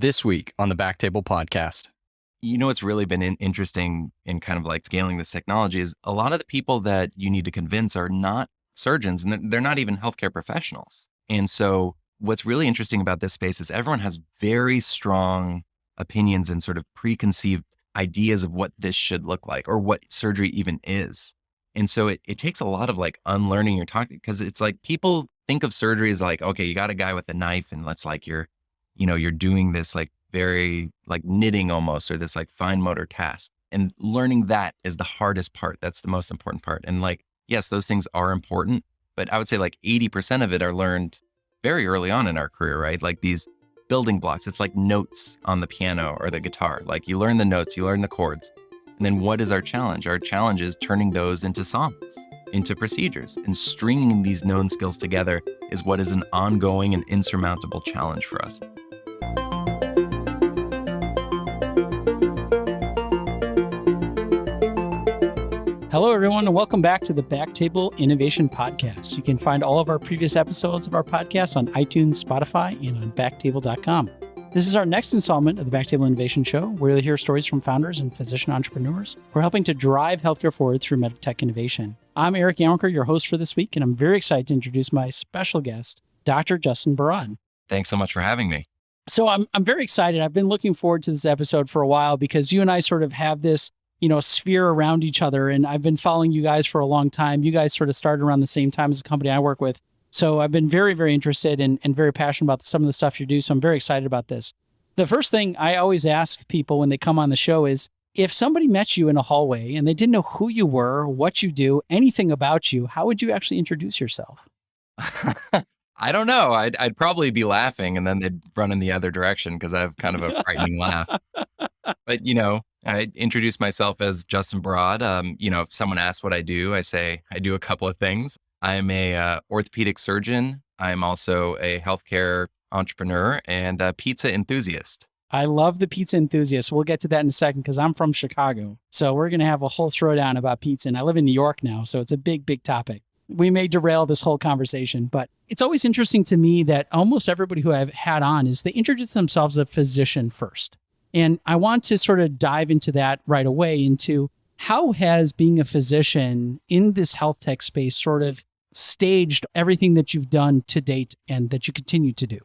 This week on the BackTable podcast. You know what's really been interesting in kind of like scaling this technology is a lot of the people that you need to convince are not surgeons and they're not even healthcare professionals. And so what's really interesting about this space is everyone has very strong opinions and sort of preconceived ideas of what this should look like or what surgery even is. And so it takes a lot of like unlearning your talk, because it's like people think of surgery as like, okay, you got a guy with a knife and let's like you're doing this like very like knitting almost, or this like fine motor task. And learning that is the hardest part. That's the most important part. And like, yes, those things are important, but I would say like 80% of it are learned very early on in our career, right? Like these building blocks. It's like notes on the piano or the guitar. Like you learn the notes, you learn the chords. And then what is our challenge? Our challenge is turning those into songs, into procedures, and stringing these known skills together is what is an ongoing and insurmountable challenge for us. Hello, everyone, and welcome back to the BackTable Innovation Podcast. You can find all of our previous episodes of our podcast on iTunes, Spotify, and on BackTable.com. This is our next installment of the BackTable Innovation Show, where you'll hear stories from founders and physician entrepreneurs who are helping to drive healthcare forward through medtech innovation. I'm Eric Gantwerker, your host for this week, and I'm very excited to introduce my special guest, Dr. Justin Barad. Thanks so much for having me. So I'm very excited. I've been looking forward to this episode for a while because you and I sort of have this sphere around each other. And I've been following you guys for a long time. You guys sort of started around the same time as the company I work with. So I've been very, very interested and very passionate about some of the stuff you do. So I'm very excited about this. The first thing I always ask people when they come on the show is, if somebody met you in a hallway and they didn't know who you were, what you do, anything about you, how would you actually introduce yourself? I don't know. I'd probably be laughing and then they'd run in the other direction because I have kind of a frightening laugh. But, I introduce myself as Justin Barad. If someone asks what I do, I say I do a couple of things. I'm a orthopedic surgeon. I'm also a healthcare entrepreneur and a pizza enthusiast. I love the pizza enthusiast. We'll get to that in a second because I'm from Chicago. So we're going to have a whole throwdown about pizza. And I live in New York now, so it's a big, big topic. We may derail this whole conversation, but it's always interesting to me that almost everybody who I've had on is they introduce themselves as a physician first. And I want to sort of dive into that right away, into how has being a physician in this health tech space sort of staged everything that you've done to date and that you continue to do?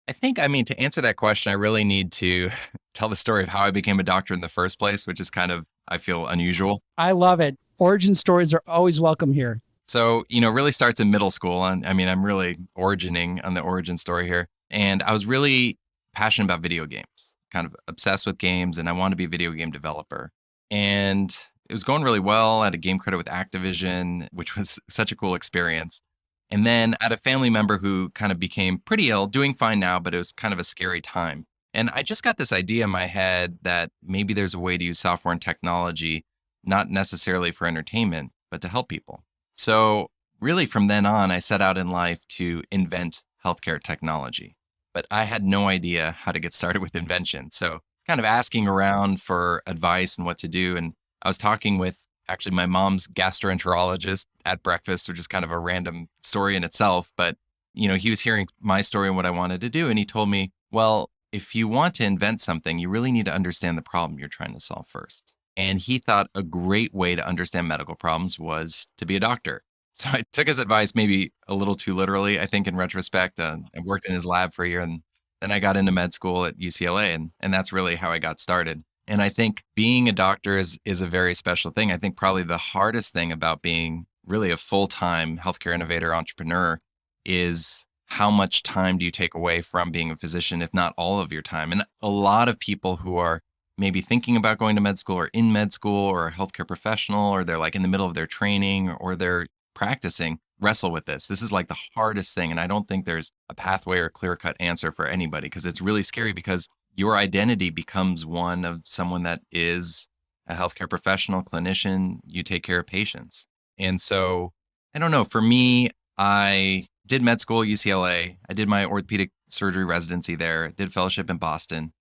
I think, to answer that question, I really need to tell the story of how I became a doctor in the first place, which is kind of, I feel, unusual. I love it. Origin stories are always welcome here. So, really starts in middle school. And I'm really origining on the origin story here. And I was really passionate about video games, kind of obsessed with games, and I wanted to be a video game developer. And it was going really well. I had a game credit with Activision, which was such a cool experience. And then I had a family member who kind of became pretty ill, doing fine now, but it was kind of a scary time. And I just got this idea in my head that maybe there's a way to use software and technology, not necessarily for entertainment, but to help people. So really from then on, I set out in life to invent healthcare technology. But I had no idea how to get started with invention. So kind of asking around for advice and what to do. And I was talking with actually my mom's gastroenterologist at breakfast, which is kind of a random story in itself. But, he was hearing my story and what I wanted to do. And he told me, well, if you want to invent something, you really need to understand the problem you're trying to solve first. And he thought a great way to understand medical problems was to be a doctor. So I took his advice maybe a little too literally, I think, in retrospect. I worked in his lab for a year, and then I got into med school at UCLA, and that's really how I got started. And I think being a doctor is a very special thing. I think probably the hardest thing about being really a full-time healthcare innovator entrepreneur is how much time do you take away from being a physician, if not all of your time. And a lot of people who are maybe thinking about going to med school or in med school or a healthcare professional, or they're like in the middle of their training or they're practicing, wrestle with this. This is like the hardest thing. And I don't think there's a pathway or clear-cut answer for anybody, because it's really scary, because your identity becomes one of someone that is a healthcare professional, clinician. You take care of patients. And so, I don't know, for me, I did med school at UCLA. I did my orthopedic surgery residency there, did fellowship in Boston.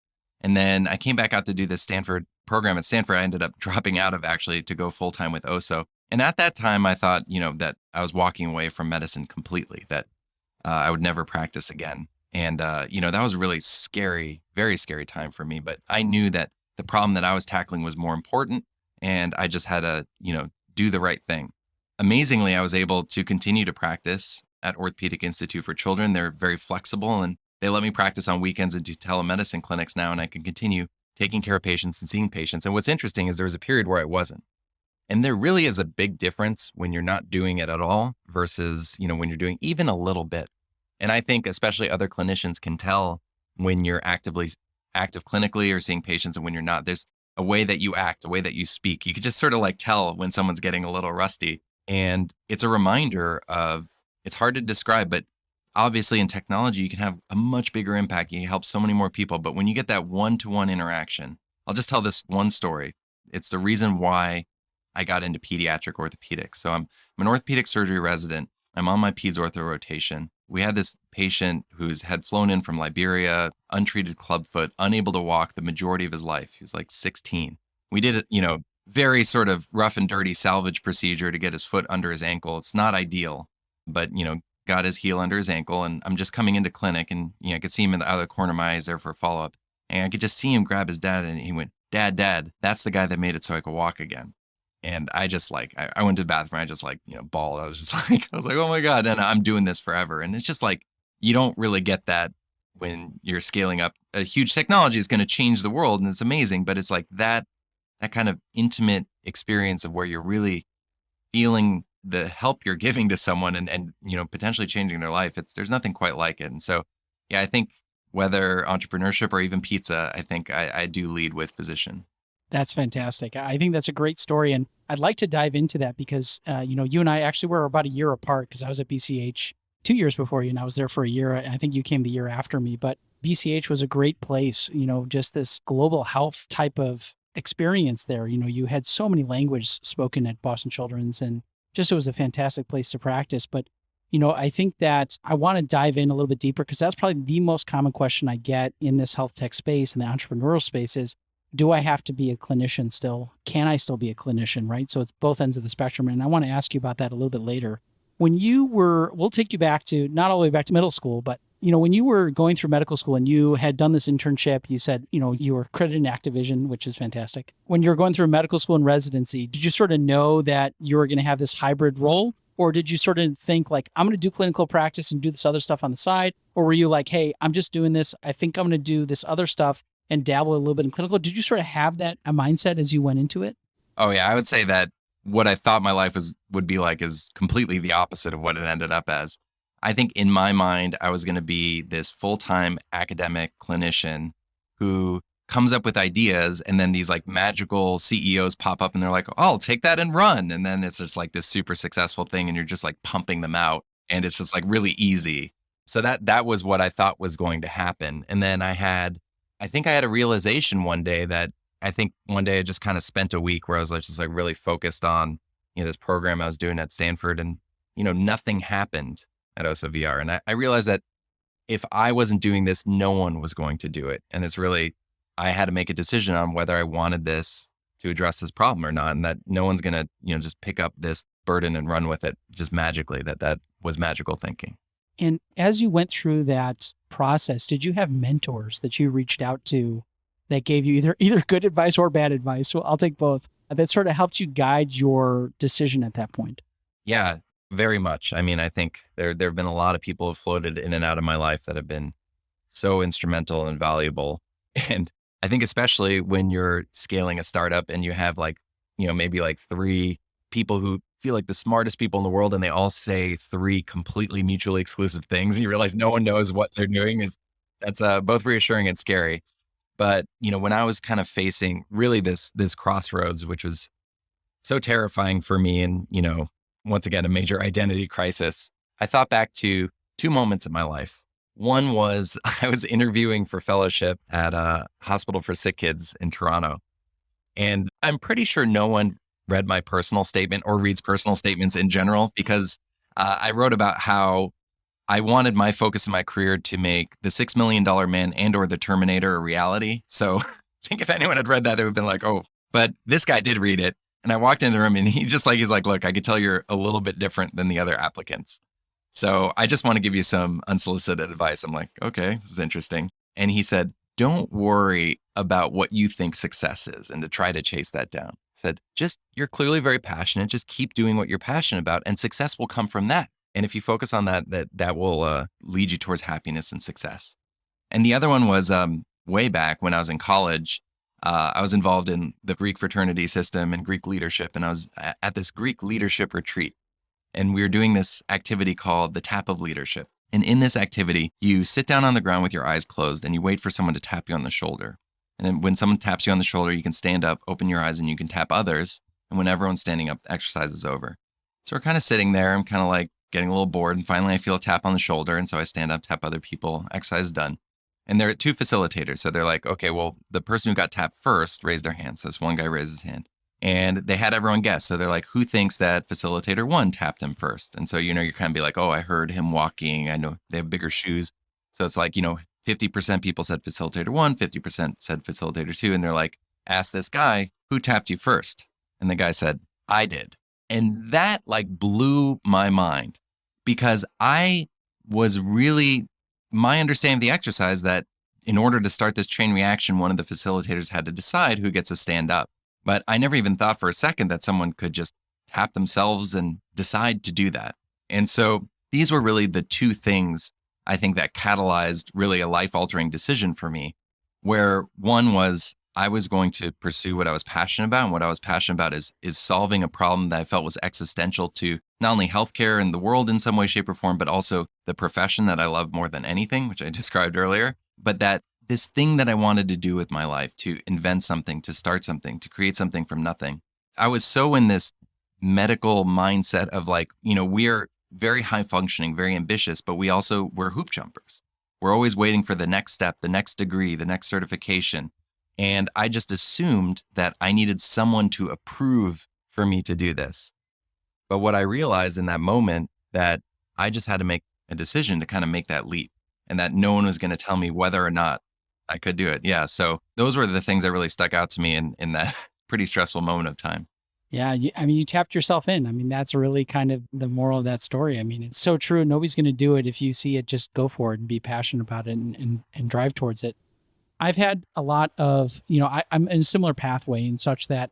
And then I came back out to do the Stanford program at Stanford. I ended up dropping out of actually to go full-time with Osso. And at that time, I thought, that I was walking away from medicine completely, that I would never practice again. And, that was really scary, very scary time for me. But I knew that the problem that I was tackling was more important. And I just had to, do the right thing. Amazingly, I was able to continue to practice at Orthopedic Institute for Children. They're very flexible and they let me practice on weekends and do telemedicine clinics now. And I can continue taking care of patients and seeing patients. And what's interesting is there was a period where I wasn't. And there really is a big difference when you're not doing it at all versus, when you're doing even a little bit. And I think especially other clinicians can tell when you're active clinically or seeing patients and when you're not. There's a way that you act, a way that you speak. You could just sort of like tell when someone's getting a little rusty. And it's a reminder of, it's hard to describe, but obviously in technology, you can have a much bigger impact. You can help so many more people. But when you get that one-to-one interaction, I'll just tell this one story. It's the reason why I got into pediatric orthopedics. So I'm an orthopedic surgery resident. I'm on my peds ortho rotation. We had this patient had flown in from Liberia, untreated clubfoot, unable to walk the majority of his life. He was like 16. We did very sort of rough and dirty salvage procedure to get his foot under his ankle. It's not ideal, but, got his heel under his ankle. And I'm just coming into clinic and, I could see him in the other corner of my eyes there for a follow-up. And I could just see him grab his dad and he went, Dad, that's the guy that made it so I could walk again. And I just I went to the bathroom. I just bawled. I was like, oh my God. And I'm doing this forever. And it's just like, you don't really get that when you're scaling up. A huge technology is going to change the world and it's amazing. But it's like that kind of intimate experience of where you're really feeling the help you're giving to someone and potentially changing their life. There's nothing quite like it. And so, yeah, I think whether entrepreneurship or even pizza, I think I do lead with physician. That's fantastic. I think that's a great story. And I'd like to dive into that because, you and I actually were about a year apart because I was at BCH 2 years before you and I was there for a year. I think you came the year after me, but BCH was a great place, just this global health type of experience there. You had so many languages spoken at Boston Children's and just it was a fantastic place to practice. But, I think that I want to dive in a little bit deeper because that's probably the most common question I get in this health tech space and the entrepreneurial space is, do I have to be a clinician still? Can I still be a clinician, right? So it's both ends of the spectrum. And I want to ask you about that a little bit later. When we'll take you back to, not all the way back to middle school, but, when you were going through medical school and you had done this internship, you said, you were credited in Activision, which is fantastic. When you were going through medical school and residency, did you sort of know that you were going to have this hybrid role? Or did you sort of think like, I'm going to do clinical practice and do this other stuff on the side? Or were you like, hey, I'm just doing this. I think I'm going to do this other stuff and dabble a little bit in clinical. Did you sort of have that a mindset as you went into it? Oh yeah, I would say that what I thought my life would be like is completely the opposite of what it ended up as. I think in my mind, I was going to be this full-time academic clinician who comes up with ideas and then these like magical CEOs pop up and they're like, oh, I'll take that and run. And then it's just like this super successful thing and you're just like pumping them out and it's just like really easy. So that was what I thought was going to happen. And then I think I had a realization one day that I just kind of spent a week where I was just like really focused on, this program I was doing at Stanford and, nothing happened at Osso VR. And I realized that if I wasn't doing this, no one was going to do it. And it's really, I had to make a decision on whether I wanted this to address this problem or not. And that no one's going to, just pick up this burden and run with it just magically. That was magical thinking. And as you went through that process, did you have mentors that you reached out to that gave you either good advice or bad advice? Well, I'll take both. That sort of helped you guide your decision at that point. Yeah, very much. I mean, I think there have been a lot of people who have floated in and out of my life that have been so instrumental and valuable. And I think especially when you're scaling a startup and you have maybe like 3 people who feel like the smartest people in the world and they all say 3 completely mutually exclusive things. You realize no one knows what they're doing. That's both reassuring and scary. But, when I was kind of facing really this crossroads, which was so terrifying for me and, once again, a major identity crisis, I thought back to 2 moments in my life. One was I was interviewing for fellowship at a hospital for sick kids in Toronto. And I'm pretty sure no one read my personal statement or reads personal statements in general, because I wrote about how I wanted my focus in my career to make the $6 Million Man and or the Terminator a reality. So I think if anyone had read that, they would have been like, oh, but this guy did read it. And I walked in the room and he's like, look, I could tell you're a little bit different than the other applicants. So I just want to give you some unsolicited advice. I'm like, okay, this is interesting. And he said, don't worry about what you think success is and to try to chase that down. He said, just, you're clearly very passionate. Just keep doing what you're passionate about and success will come from that. And if you focus on that, that will lead you towards happiness and success. And the other one was way back when I was in college. I was involved in the Greek fraternity system and Greek leadership. And I was at this Greek leadership retreat. And we were doing this activity called the tap of leadership. And in this activity, you sit down on the ground with your eyes closed and you wait for someone to tap you on the shoulder. And then when someone taps you on the shoulder, you can stand up, open your eyes, and you can tap others. And when everyone's standing up, the exercise is over. So we're kind of sitting there. I'm kind of like getting a little bored. And finally, I feel a tap on the shoulder. And so I stand up, tap other people, exercise is done. And there are two facilitators. So they're like, okay, well, the person who got tapped first raised their hand. So this one guy raised his hand. And they had everyone guess. So they're like, who thinks that facilitator one tapped him first? And so, you're kind of be like, oh, I heard him walking. I know they have bigger shoes. So it's like, 50% people said facilitator one, 50% said facilitator two. And they're like, ask this guy, who tapped you first? And the guy said, I did. And that like blew my mind because I was really, my understanding of the exercise that in order to start this chain reaction, one of the facilitators had to decide who gets to stand up. But I never even thought for a second that someone could just tap themselves and decide to do that. And so these were really the two things I think that catalyzed really a life-altering decision for me, where one was I was going to pursue what I was passionate about. And what I was passionate about is solving a problem that I felt was existential to not only healthcare and the world in some way, shape, or form, but also the profession that I love more than anything, which I described earlier. But that this thing that I wanted to do with my life, to invent something, to start something, to create something from nothing. I was so in this medical mindset of like, we're very high functioning, very ambitious, but we're hoop jumpers. We're always waiting for the next step, the next degree, the next certification. And I just assumed that I needed someone to approve for me to do this. But what I realized in that moment that I just had to make a decision to kind of make that leap and that no one was going to tell me whether or not I could do it. Yeah. So those were the things that really stuck out to me in that pretty stressful moment of time. Yeah. You tapped yourself in. I mean, that's really kind of the moral of that story. I mean, it's so true. Nobody's going to do it. If you see it, just go for it and be passionate about it and drive towards it. I've had a lot of, I'm in a similar pathway in such that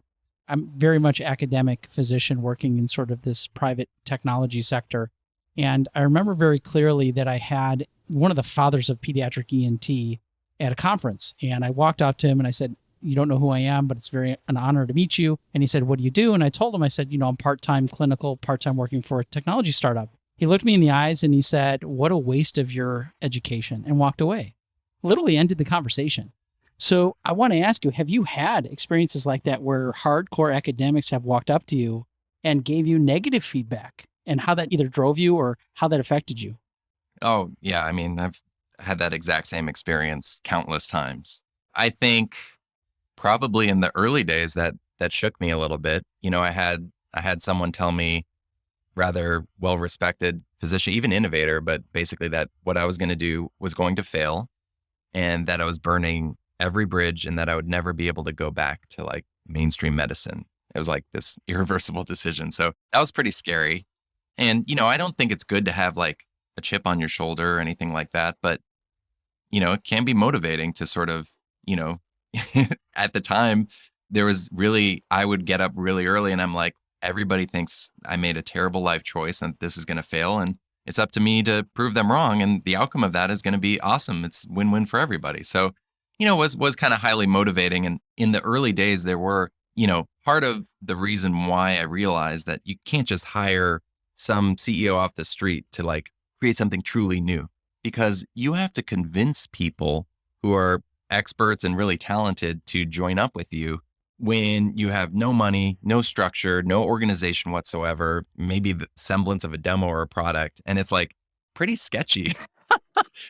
I'm very much academic physician working in sort of this private technology sector. And I remember very clearly that I had one of the fathers of pediatric ENT at a conference. And I walked up to him and I said, you don't know who I am, but it's an honor to meet you. And he said, what do you do? And I told him, I said, I'm part-time clinical, part-time working for a technology startup. He looked me in the eyes and he said, what a waste of your education, and walked away. Literally ended the conversation. So I want to ask you, have you had experiences like that where hardcore academics have walked up to you and gave you negative feedback, and how that either drove you or how that affected you? Oh, yeah. I mean, I've had that exact same experience countless times. I think probably in the early days that shook me a little bit. I had someone tell me, rather well-respected physician, even innovator, but basically that what I was going to do was going to fail and that I was burning every bridge and that I would never be able to go back to like mainstream medicine. It was like this irreversible decision. So that was pretty scary. And, I don't think it's good to have like a chip on your shoulder or anything like that, but, it can be motivating to sort of, at the time I would get up really early and I'm like, everybody thinks I made a terrible life choice and this is going to fail. And it's up to me to prove them wrong. And the outcome of that is going to be awesome. It's win-win for everybody. So, was kind of highly motivating. And in the early days, there were, part of the reason why I realized that you can't just hire some CEO off the street to like create something truly new, because you have to convince people who are experts and really talented to join up with you when you have no money, no structure, no organization whatsoever, maybe the semblance of a demo or a product. And it's like pretty sketchy.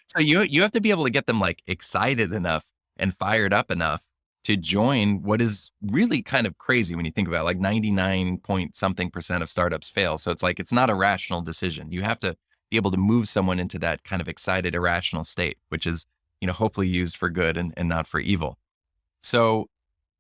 So you have to be able to get them like excited enough and fired up enough to join what is really kind of crazy when you think about it. Like 99 point something percent of startups fail. So it's like, it's not a rational decision. You have to be able to move someone into that kind of excited, irrational state, which is, hopefully used for good and not for evil. So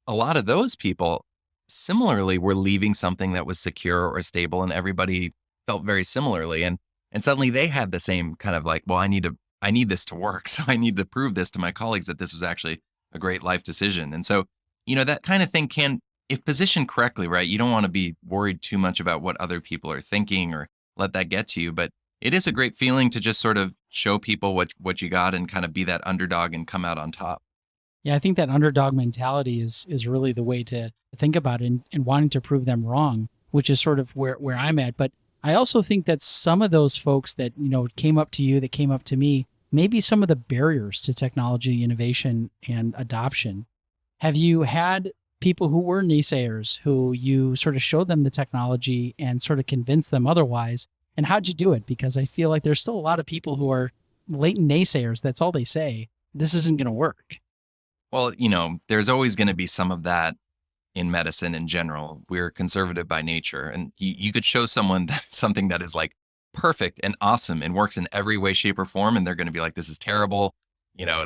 a lot of those people similarly were leaving something that was secure or stable, and everybody felt very similarly. And And suddenly they had the same kind of like, well, I need this to work. So I need to prove this to my colleagues that this was actually a great life decision. And so, that kind of thing can, if positioned correctly, right? You don't want to be worried too much about what other people are thinking or let that get to you. But it is a great feeling to just sort of show people what you got and kind of be that underdog and come out on top. Yeah, I think that underdog mentality is really the way to think about it, and wanting to prove them wrong, which is sort of where I'm at. But I also think that some of those folks that, came up to you, that came up to me, maybe some of the barriers to technology innovation and adoption. Have you had people who were naysayers who you sort of showed them the technology and sort of convinced them otherwise? And how'd you do it? Because I feel like there's still a lot of people who are latent naysayers. That's all they say. This isn't going to work. Well, there's always going to be some of that in medicine in general. We're conservative by nature, and you could show someone something that is like perfect and awesome and works in every way, shape, or form, and they're going to be like, "This is terrible."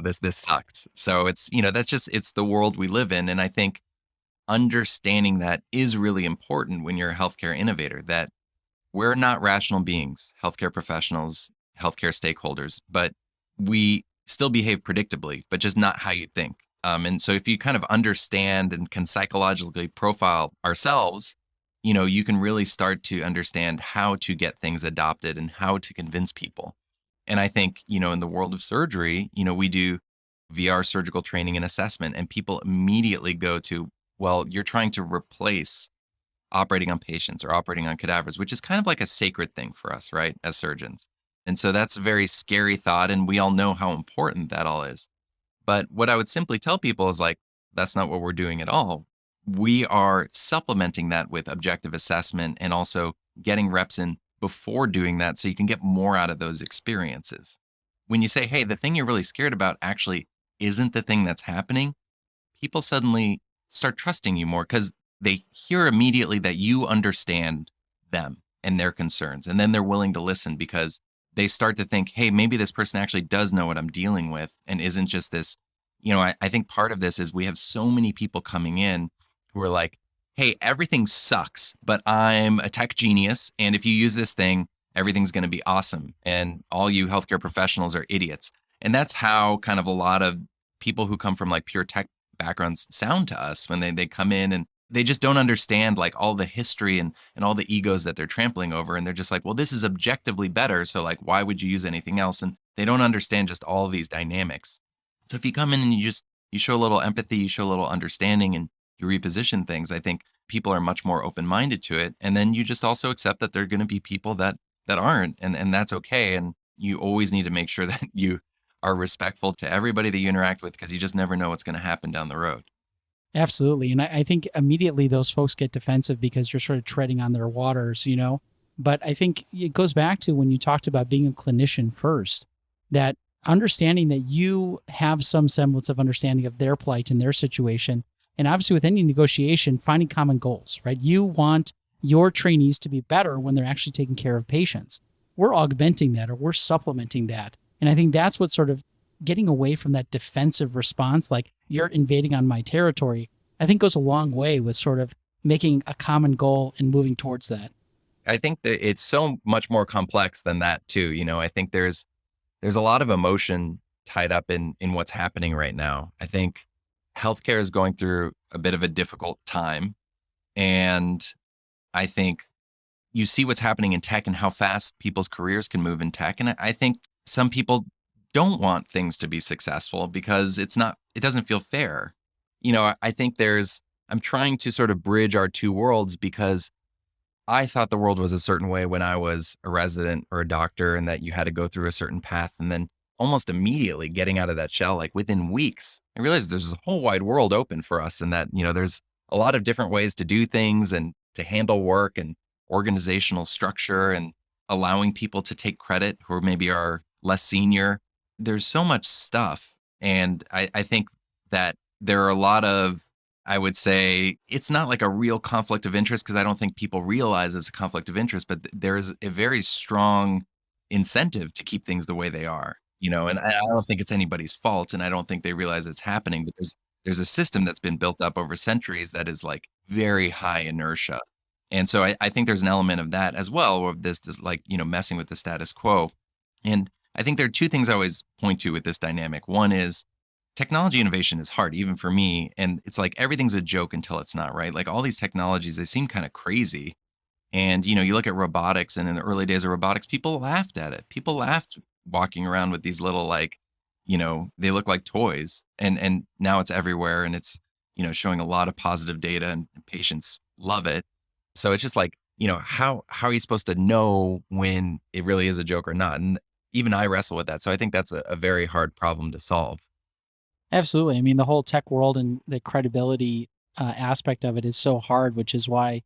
This sucks. So that's just it's the world we live in, and I think understanding that is really important when you're a healthcare innovator. That we're not rational beings, healthcare professionals, healthcare stakeholders, but we still behave predictably, but just not how you think. And so if you kind of understand and can psychologically profile ourselves, you can really start to understand how to get things adopted and how to convince people. And I think, in the world of surgery, we do VR surgical training and assessment, and people immediately go to, well, you're trying to replace operating on patients or operating on cadavers, which is kind of like a sacred thing for us, right, as surgeons. And so that's a very scary thought. And we all know how important that all is. But what I would simply tell people is like, that's not what we're doing at all. We are supplementing that with objective assessment and also getting reps in before doing that so you can get more out of those experiences. When you say, hey, the thing you're really scared about actually isn't the thing that's happening, people suddenly start trusting you more because they hear immediately that you understand them and their concerns. And then they're willing to listen because they start to think, hey, maybe this person actually does know what I'm dealing with and isn't just this. I think part of this is we have so many people coming in who are like, hey, everything sucks, but I'm a tech genius. And if you use this thing, everything's going to be awesome. And all you healthcare professionals are idiots. And that's how kind of a lot of people who come from like pure tech backgrounds sound to us when they come in and they just don't understand like all the history and all the egos that they're trampling over. And they're just like, well, this is objectively better. So like, why would you use anything else? And they don't understand just all of these dynamics. So if you come in and you show a little empathy, you show a little understanding and you reposition things, I think people are much more open-minded to it. And then you just also accept that there are going to be people that aren't, and that's okay. And you always need to make sure that you are respectful to everybody that you interact with because you just never know what's going to happen down the road. Absolutely. And I think immediately those folks get defensive because you're sort of treading on their waters, But I think it goes back to when you talked about being a clinician first, that understanding that you have some semblance of understanding of their plight and their situation. And obviously with any negotiation, finding common goals, right? You want your trainees to be better when they're actually taking care of patients. We're augmenting that or we're supplementing that. And I think that's what sort of getting away from that defensive response, like you're invading on my territory, I think goes a long way with sort of making a common goal and moving towards that. I think that it's so much more complex than that too. I think there's a lot of emotion tied up in what's happening right now. I think healthcare is going through a bit of a difficult time. And I think you see what's happening in tech and how fast people's careers can move in tech. And I think some people don't want things to be successful because it doesn't feel fair. I think I'm trying to sort of bridge our two worlds because I thought the world was a certain way when I was a resident or a doctor and that you had to go through a certain path. And then almost immediately getting out of that shell, like within weeks, I realized there's a whole wide world open for us and that, there's a lot of different ways to do things and to handle work and organizational structure and allowing people to take credit who maybe are less senior. There's so much stuff. And I think that there are a lot of, I would say it's not like a real conflict of interest because I don't think people realize it's a conflict of interest, but there's a very strong incentive to keep things the way they are, and I don't think it's anybody's fault and I don't think they realize it's happening, but there's a system that's been built up over centuries that is like very high inertia. And so I think there's an element of that as well, of this like, messing with the status quo. And I think there are two things I always point to with this dynamic. One is technology innovation is hard, even for me. And it's like everything's a joke until it's not, right? Like all these technologies, they seem kind of crazy. And, you look at robotics, and in the early days of robotics, people laughed at it. People laughed walking around with these little, like, they look like toys. And now it's everywhere, and it's, showing a lot of positive data, and patients love it. So it's just like, how are you supposed to know when it really is a joke or not? And even I wrestle with that. So I think that's a very hard problem to solve. Absolutely. I mean, the whole tech world and the credibility aspect of it is so hard, which is why,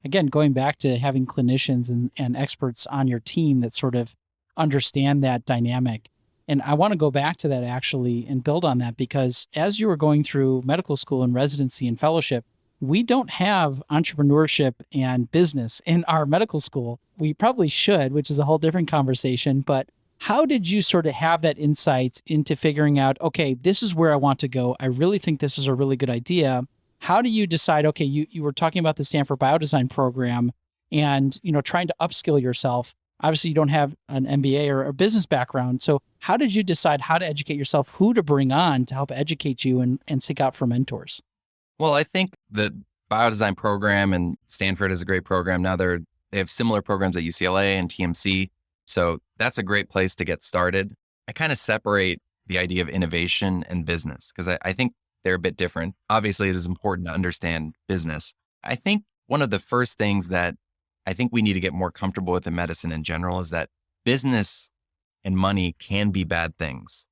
again, going back to having clinicians and experts on your team that sort of understand that dynamic. And I want to go back to that actually and build on that, because as you were going through medical school and residency and fellowship, we don't have entrepreneurship and business in our medical school. We probably should, which is a whole different conversation. But how did you sort of have that insight into figuring out, okay, this is where I want to go. I really think this is a really good idea. How do you decide, okay, you were talking about the Stanford Biodesign program and, trying to upskill yourself. Obviously, you don't have an MBA or a business background. So how did you decide how to educate yourself, who to bring on to help educate you and seek out for mentors? Well, I think the biodesign program, and Stanford is a great program. Now they have similar programs at UCLA and TMC. So that's a great place to get started. I kind of separate the idea of innovation and business because I think they're a bit different. Obviously, it is important to understand business. I think one of the first things that I think we need to get more comfortable with in medicine in general is that business and money can be bad things.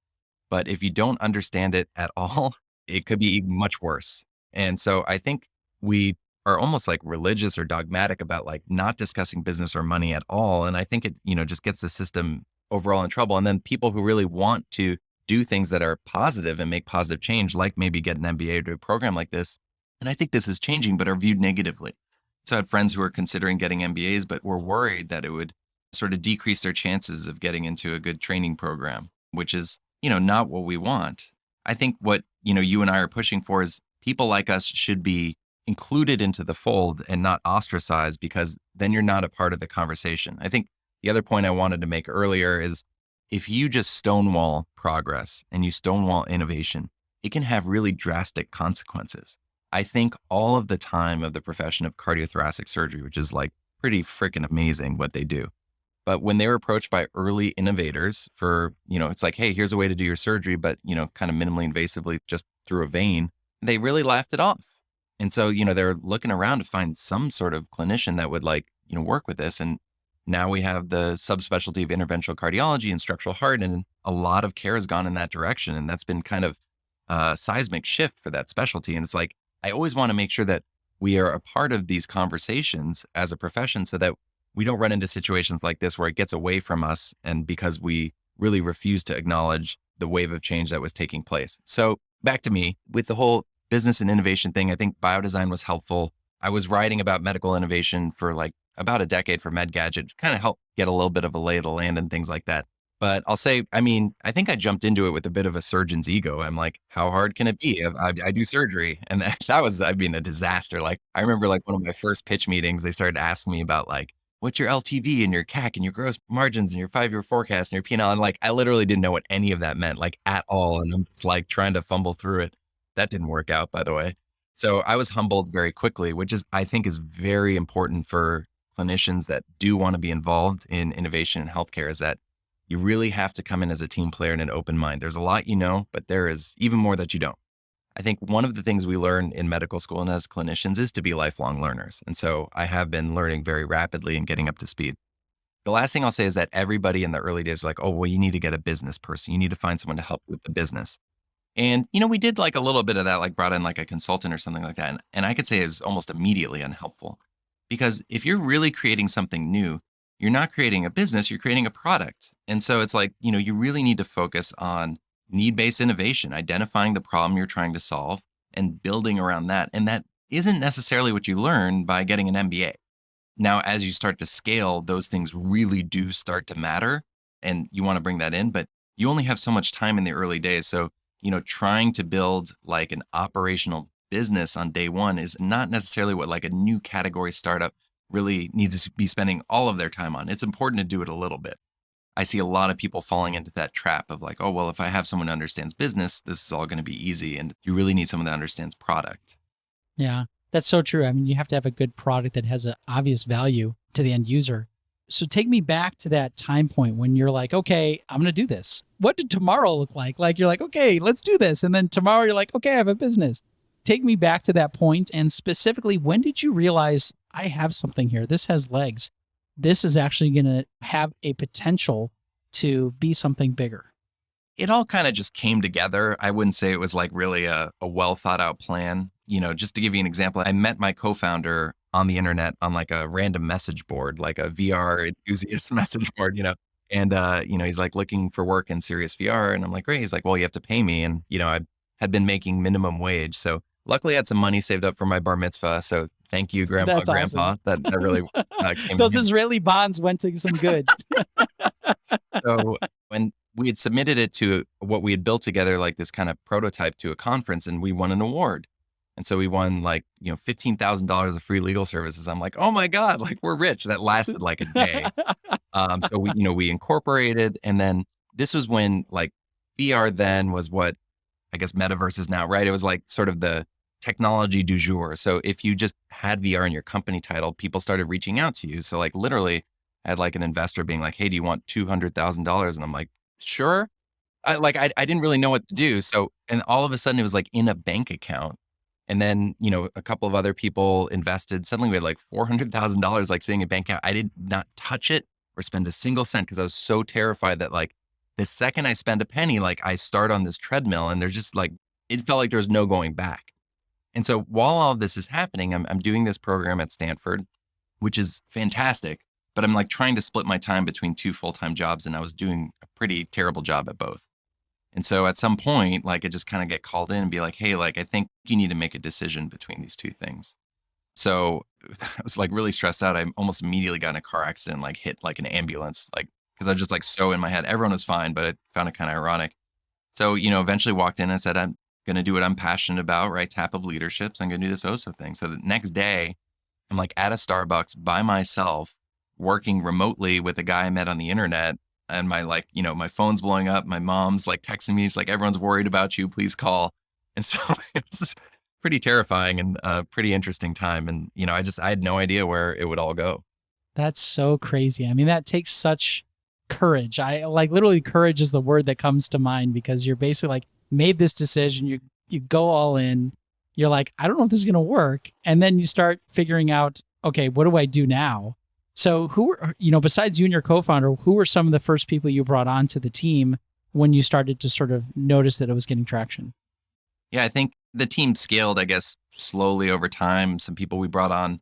But if you don't understand it at all, it could be even much worse. And so I think we are almost like religious or dogmatic about like not discussing business or money at all. And I think it, just gets the system overall in trouble. And then people who really want to do things that are positive and make positive change, like maybe get an MBA or do a program like this. And I think this is changing, but are viewed negatively. So I had friends who were considering getting MBAs, but were worried that it would sort of decrease their chances of getting into a good training program, which is, not what we want. I think what, you and I are pushing for is people like us should be included into the fold and not ostracized, because then you're not a part of the conversation. I think the other point I wanted to make earlier is if you just stonewall progress and you stonewall innovation, it can have really drastic consequences. I think all of the time of the profession of cardiothoracic surgery, which is like pretty freaking amazing what they do. But when they were approached by early innovators for, it's like, hey, here's a way to do your surgery, but, kind of minimally invasively just through a vein, they really laughed it off. And so, they're looking around to find some sort of clinician that would like, work with this. And now we have the subspecialty of interventional cardiology and structural heart, and a lot of care has gone in that direction. And that's been kind of a seismic shift for that specialty. And it's like, I always want to make sure that we are a part of these conversations as a profession so that we don't run into situations like this where it gets away from us, and because we really refuse to acknowledge the wave of change that was taking place. So back to me with the whole business and innovation thing, I think biodesign was helpful. I was writing about medical innovation for like about a decade for MedGadget, kind of helped get a little bit of a lay of the land and things like that. But I'll say, I think I jumped into it with a bit of a surgeon's ego. I'm like, how hard can it be? I do surgery. And that was, a disaster. Like, I remember like one of my first pitch meetings, they started asking me about like, what's your LTV and your CAC and your gross margins and your 5-year forecast and your P&L? And like, I literally didn't know what any of that meant, like at all. And I'm just like trying to fumble through it. That didn't work out, by the way. So I was humbled very quickly, which is, I think, is very important for clinicians that do want to be involved in innovation in healthcare, is that you really have to come in as a team player and an open mind. There's a lot but there is even more that you don't. I think one of the things we learn in medical school and as clinicians is to be lifelong learners. And so I have been learning very rapidly and getting up to speed. The last thing I'll say is that everybody in the early days was like, oh, well, you need to get a business person. You need to find someone to help with the business. And, we did like a little bit of that, like brought in like a consultant or something like that. And I could say it was almost immediately unhelpful, because if you're really creating something new, you're not creating a business, you're creating a product. And so it's like, you really need to focus on need-based innovation, identifying the problem you're trying to solve and building around that. And that isn't necessarily what you learn by getting an MBA. Now, as you start to scale, those things really do start to matter, and you want to bring that in, but you only have so much time in the early days. So, trying to build like an operational business on day one is not necessarily what like a new category startup really need to be spending all of their time on. It's important to do it a little bit. I see a lot of people falling into that trap of like, oh, well, if I have someone who understands business, this is all going to be easy. And you really need someone that understands product. Yeah, that's so true. I mean, you have to have a good product that has an obvious value to the end user. So take me back to that time point when you're like, okay, I'm going to do this. What did tomorrow look like? Like, you're like, okay, let's do this. And then tomorrow you're like, okay, I have a business. Take me back to that point. And specifically, when did you realize I have something here? This has legs. This is actually going to have a potential to be something bigger. It all kind of just came together. I wouldn't say it was like really a well thought out plan. Just to give you an example, I met my co-founder on the internet on like a random message board, like a VR enthusiast message board, and, he's like looking for work in serious VR. And I'm like, great. He's like, well, you have to pay me. And, I had been making minimum wage. So luckily I had some money saved up for my bar mitzvah. So thank you, Grandpa, That's Grandpa. awesome. That really came Those in. Israeli bonds went to some good. So when we had submitted it to what we had built together, like this kind of prototype to a conference, and we won an award. And so we won like, $15,000 of free legal services. I'm like, oh my God, like we're rich. That lasted like a day. So we incorporated, and then this was when like VR then was what I guess metaverse is now, right? It was like sort of the technology du jour. So if you just had VR in your company title, people started reaching out to you. So like literally I had like an investor being like, hey, do you want $200,000? And I'm like, sure. I didn't really know what to do. So, and all of a sudden it was like in a bank account. And then, a couple of other people invested. Suddenly we had like $400,000 like sitting in a bank account. I did not touch it or spend a single cent because I was so terrified that like the second I spend a penny, like I start on this treadmill and there's just like, it felt like there's no going back. And so while all of this is happening, I'm doing this program at Stanford, which is fantastic, but I'm like trying to split my time between two full-time jobs, and I was doing a pretty terrible job at both. And so at some point, like I just kind of get called in and be like, hey, like I think you need to make a decision between these two things. So I was like really stressed out. I almost immediately got in a car accident, like hit like an ambulance, like, because I was just like so in my head. Everyone was fine, but I found it kind of ironic. So, eventually walked in and said, I'm going to do what I'm passionate about, right? Tap of leadership. So I'm going to do this Osso thing. So the next day, I'm like at a Starbucks by myself, working remotely with a guy I met on the internet. And my like, my phone's blowing up. My mom's like texting me. She's like, everyone's worried about you. Please call. And so it was pretty terrifying and a pretty interesting time. And, I had no idea where it would all go. That's so crazy. I mean, that takes such courage. I like literally courage is the word that comes to mind, because you're basically like made this decision. You go all in. You're like, I don't know if this is going to work. And then you start figuring out, okay, what do I do now? So who were, besides you and your co-founder, who were some of the first people you brought onto the team when you started to sort of notice that it was getting traction? Yeah, I think the team scaled, I guess, slowly over time. Some people we brought on,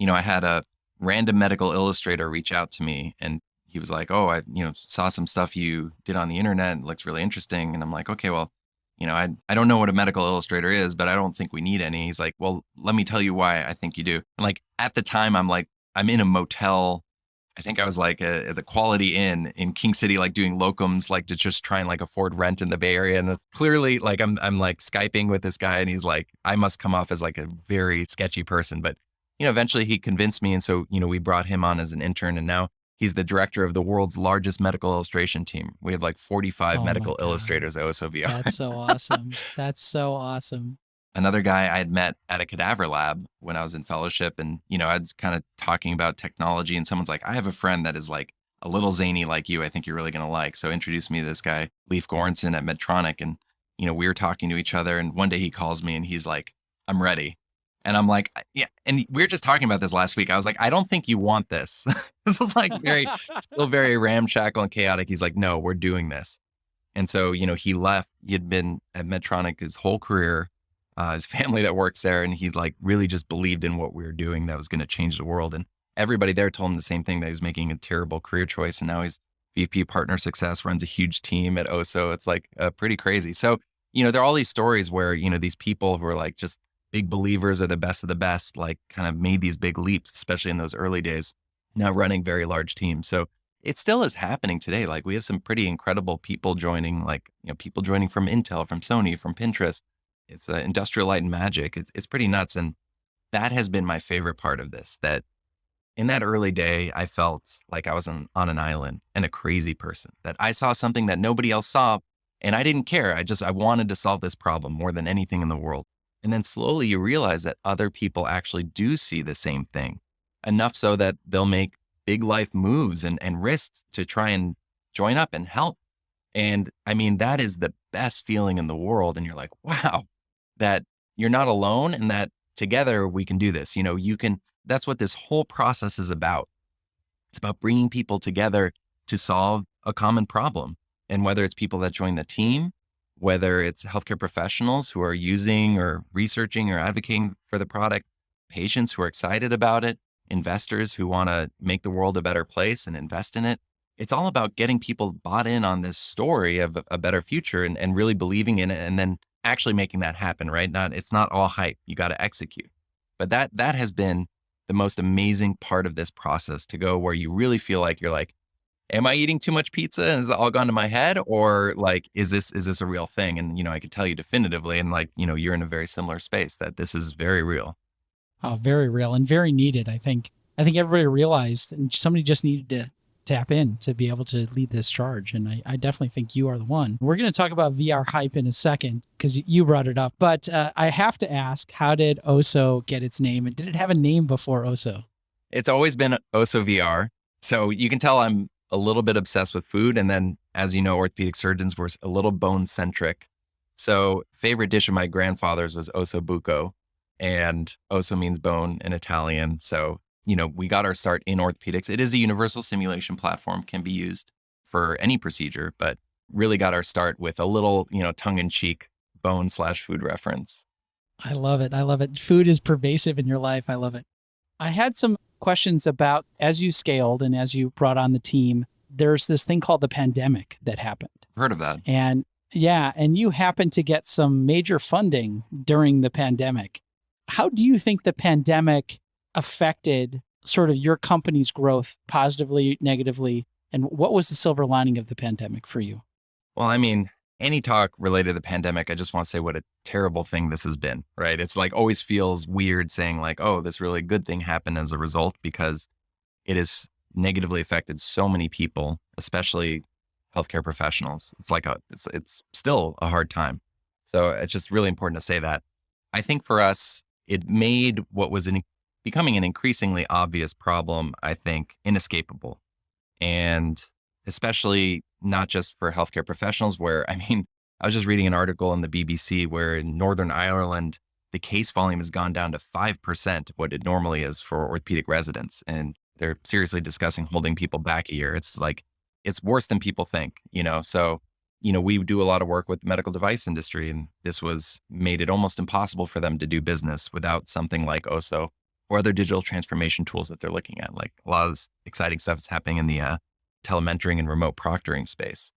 I had a random medical illustrator reach out to me, and he was like, oh, I, saw some stuff you did on the internet. It looks really interesting. And I'm like, okay, well, I don't know what a medical illustrator is, but I don't think we need any. He's like, well, let me tell you why I think you do. And like at the time, I'm like, I'm in a motel. I think I was like at the Quality Inn in King City, like doing locums, like to just try and like afford rent in the Bay Area. And it's clearly like I'm like Skyping with this guy, and he's like, I must come off as like a very sketchy person. But, eventually he convinced me. And so, we brought him on as an intern, and now he's the director of the world's largest medical illustration team. We have like 45 medical illustrators at Osso VR. That's so awesome. That's so awesome. Another guy I had met at a cadaver lab when I was in fellowship, and, I was kind of talking about technology, and someone's like, I have a friend that is like a little zany like you. I think you're really going to like. So introduced me to this guy, Leif Goranson at Medtronic. And, we were talking to each other, and one day he calls me and he's like, I'm ready. And I'm like, yeah. And we were just talking about this last week. I was like, I don't think you want this. This is like still very ramshackle and chaotic. He's like, no, we're doing this. And so, he left. He had been at Medtronic his whole career. His family that works there, and he like really just believed in what we were doing that was going to change the world. And everybody there told him the same thing, that he was making a terrible career choice. And now he's VP partner success, runs a huge team at Osso. It's like pretty crazy. So, there are all these stories where, these people who are like just big believers are the best of the best, like kind of made these big leaps, especially in those early days, now running very large teams. So it still is happening today. Like we have some pretty incredible people joining, like, people joining from Intel, from Sony, from Pinterest. It's industrial light and magic. It's pretty nuts. And that has been my favorite part of this, that in that early day, I felt like I was on an island and a crazy person, that I saw something that nobody else saw and I didn't care. I wanted to solve this problem more than anything in the world. And then slowly you realize that other people actually do see the same thing, enough so that they'll make big life moves and risks to try and join up and help. And I mean, that is the best feeling in the world. And you're like, wow, that you're not alone and that together we can do this. That's what this whole process is about. It's about bringing people together to solve a common problem. And whether it's people that join the team, whether it's healthcare professionals who are using or researching or advocating for the product, patients who are excited about it, investors who want to make the world a better place and invest in it. It's all about getting people bought in on this story of a better future and really believing in it and then actually making that happen, right? It's not all hype. You got to execute. But that has been the most amazing part of this process, to go where you really feel like you're like, am I eating too much pizza and has it all gone to my head? Or like, is this a real thing? And, I could tell you definitively, and like, you're in a very similar space, that this is very real. Oh, very real and very needed. I think everybody realized, and somebody just needed to tap in to be able to lead this charge. And I definitely think you are the one. We're going to talk about VR hype in a second because you brought it up. But I have to ask, how did Osso get its name? And did it have a name before Osso? It's always been Osso VR. So you can tell I'm a little bit obsessed with food. And then, as you know, orthopedic surgeons were a little bone centric. So favorite dish of my grandfather's was osso buco, and osso means bone in Italian. So, we got our start in orthopedics. It is a universal simulation platform, can be used for any procedure, but really got our start with a little, tongue in cheek bone/food reference. I love it. I love it. Food is pervasive in your life. I love it. I had some questions about, as you scaled and as you brought on the team, there's this thing called the pandemic that happened. Heard of that? And and you happened to get some major funding during the pandemic. How do you think the pandemic affected sort of your company's growth positively, negatively? And what was the silver lining of the pandemic for you? Well, I mean, any talk related to the pandemic, I just want to say what a terrible thing this has been, right? It's like always feels weird saying like, oh, this really good thing happened as a result, because it has negatively affected so many people, especially healthcare professionals. It's like it's still a hard time. So it's just really important to say that. I think for us, it made what was becoming an increasingly obvious problem, I think, inescapable. And especially not just for healthcare professionals, where, I mean, I was just reading an article in the BBC where in Northern Ireland, the case volume has gone down to 5% of what it normally is for orthopedic residents. And they're seriously discussing holding people back a year. It's like, it's worse than people think, So, we do a lot of work with the medical device industry, and this made it almost impossible for them to do business without something like Osso or other digital transformation tools that they're looking at. Like a lot of this exciting stuff is happening in the telementoring and remote proctoring space.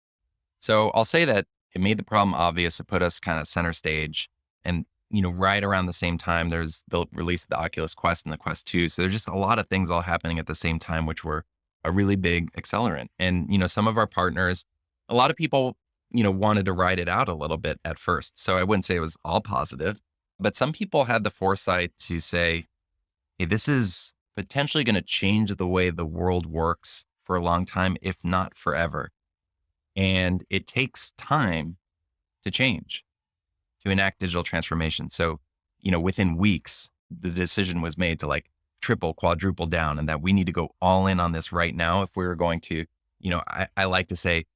So I'll say that it made the problem obvious. It put us kind of center stage. And, right around the same time, there's the release of the Oculus Quest and the Quest 2. So there's just a lot of things all happening at the same time, which were a really big accelerant. And, some of our partners, a lot of people, wanted to ride it out a little bit at first. So I wouldn't say it was all positive, but some people had the foresight to say, hey, this is potentially going to change the way the world works for a long time, if not forever. And it takes time to change, to enact digital transformation. So, within weeks, the decision was made to like triple, quadruple down, and that we need to go all in on this right now if we were going to, I like to say,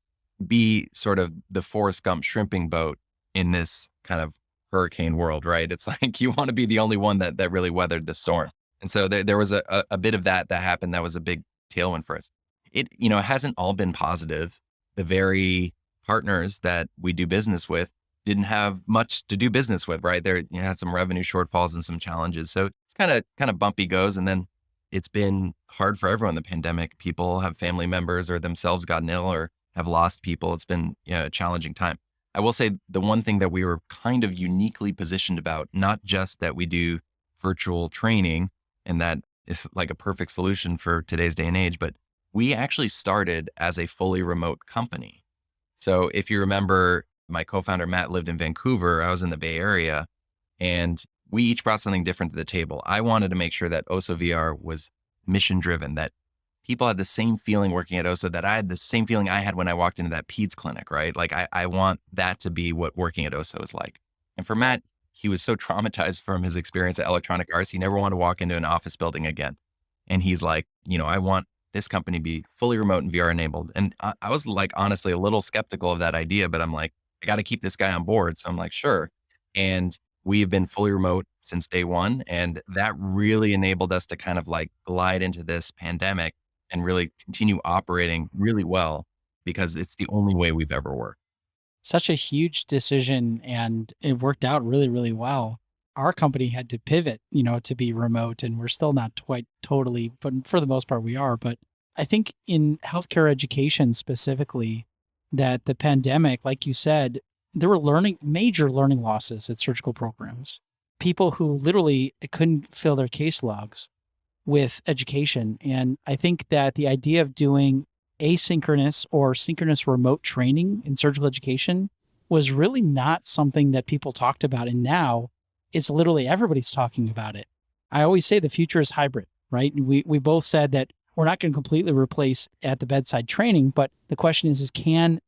be sort of the Forrest Gump shrimping boat in this kind of hurricane world, right? It's like you want to be the only one that really weathered the storm. And so there was a bit of that happened. That was a big tailwind for us. It hasn't all been positive. The very partners that we do business with didn't have much to do business with, right? They had some revenue shortfalls and some challenges. So it's kind of bumpy goes. And then it's been hard for everyone. The pandemic, people have family members or themselves gotten ill or have lost people. It's been a challenging time. I will say the one thing that we were kind of uniquely positioned about, not just that we do virtual training and that is like a perfect solution for today's day and age, but we actually started as a fully remote company. So if you remember, my co-founder, Matt, lived in Vancouver. I was in the Bay Area, and we each brought something different to the table. I wanted to make sure that Osso VR was mission driven, that people had the same feeling working at Osso that I had the same feeling I had when I walked into that peds clinic, right? Like I want that to be what working at Osso is like. And for Matt, he was so traumatized from his experience at Electronic Arts. He never wanted to walk into an office building again. And he's like, I want this company to be fully remote and VR enabled. And I was like, honestly, a little skeptical of that idea, but I'm like, I got to keep this guy on board. So I'm like, sure. And we've been fully remote since day one. And that really enabled us to kind of like glide into this pandemic and really continue operating really well because it's the only way we've ever worked. Such a huge decision, and it worked out really, really well. Our company had to pivot, to be remote, and we're still not quite totally, but for the most part we are. But I think in healthcare education specifically, that the pandemic, like you said, there were major learning losses at surgical programs. People who literally couldn't fill their case logs with education. And I think that the idea of doing asynchronous or synchronous remote training in surgical education was really not something that people talked about. And now it's literally everybody's talking about it. I always say the future is hybrid, right? We both said that we're not going to completely replace at the bedside training, but the question is can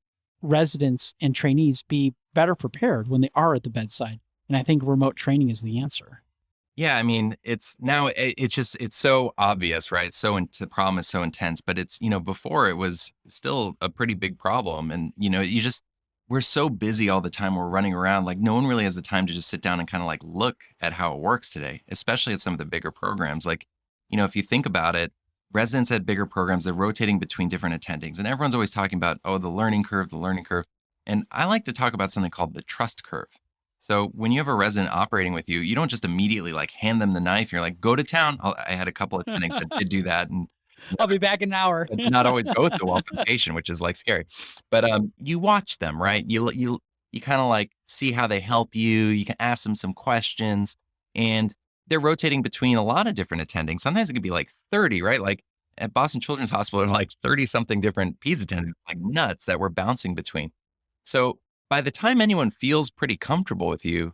residents and trainees be better prepared when they are at the bedside? And I think remote training is the answer. Yeah, I mean, it's so obvious, right? The problem is so intense, but it's, before it was still a pretty big problem. And, we're so busy all the time. We're running around. Like no one really has the time to just sit down and kind of like look at how it works today, especially at some of the bigger programs. Like, if you think about it, residents at bigger programs, they're rotating between different attendings and everyone's always talking about, oh, the learning curve, the learning curve. And I like to talk about something called the trust curve. So when you have a resident operating with you, you don't just immediately like hand them the knife. You're like, go to town. I had a couple of clinics that did do that, and I'll be back in an hour. it did not always go so well for the patient, which is like scary. But you watch them, right? You kind of like see how they help you. You can ask them some questions, and they're rotating between a lot of different attendings. Sometimes it could be like 30, right? Like at Boston Children's Hospital, there are like 30 something different peds attendants, like nuts that we're bouncing between. So by the time anyone feels pretty comfortable with you,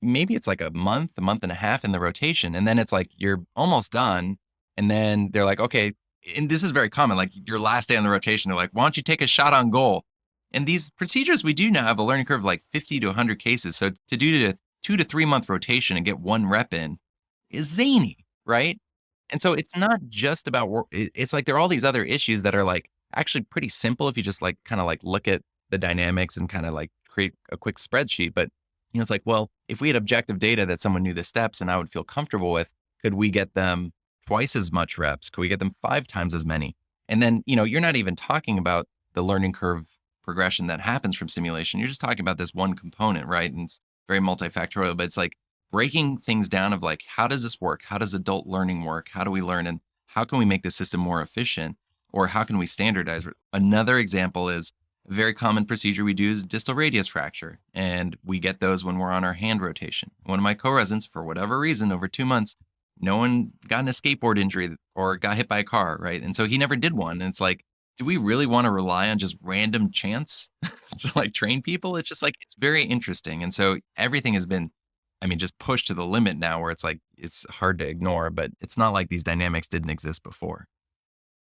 maybe it's like a month and a half in the rotation. And then it's like you're almost done. And then they're like, okay, and this is very common, like your last day on the rotation, they're like, why don't you take a shot on goal? And these procedures we do now have a learning curve of like 50 to 100 cases. So to do a 2 to 3 month rotation and get one rep in is zany, right? And so it's not just about work. It's like there are all these other issues that are like actually pretty simple if you just like kind of like look at the dynamics and kind of like create a quick spreadsheet. But, it's like, well, if we had objective data that someone knew the steps and I would feel comfortable with, could we get them twice as much reps? Could we get them 5 times as many? And then, you're not even talking about the learning curve progression that happens from simulation. You're just talking about this one component, right? And it's very multifactorial, but it's like breaking things down of like, how does this work? How does adult learning work? How do we learn? And how can we make the system more efficient? Or how can we standardize? Another example is a very common procedure we do is distal radius fracture. And we get those when we're on our hand rotation. One of my co-residents, for whatever reason, over 2 months, no one got in a skateboard injury or got hit by a car, right? And so he never did one. And it's like, do we really want to rely on just random chance to like train people? It's just like, it's very interesting. And so everything has been, just pushed to the limit now where it's like, it's hard to ignore, but it's not like these dynamics didn't exist before.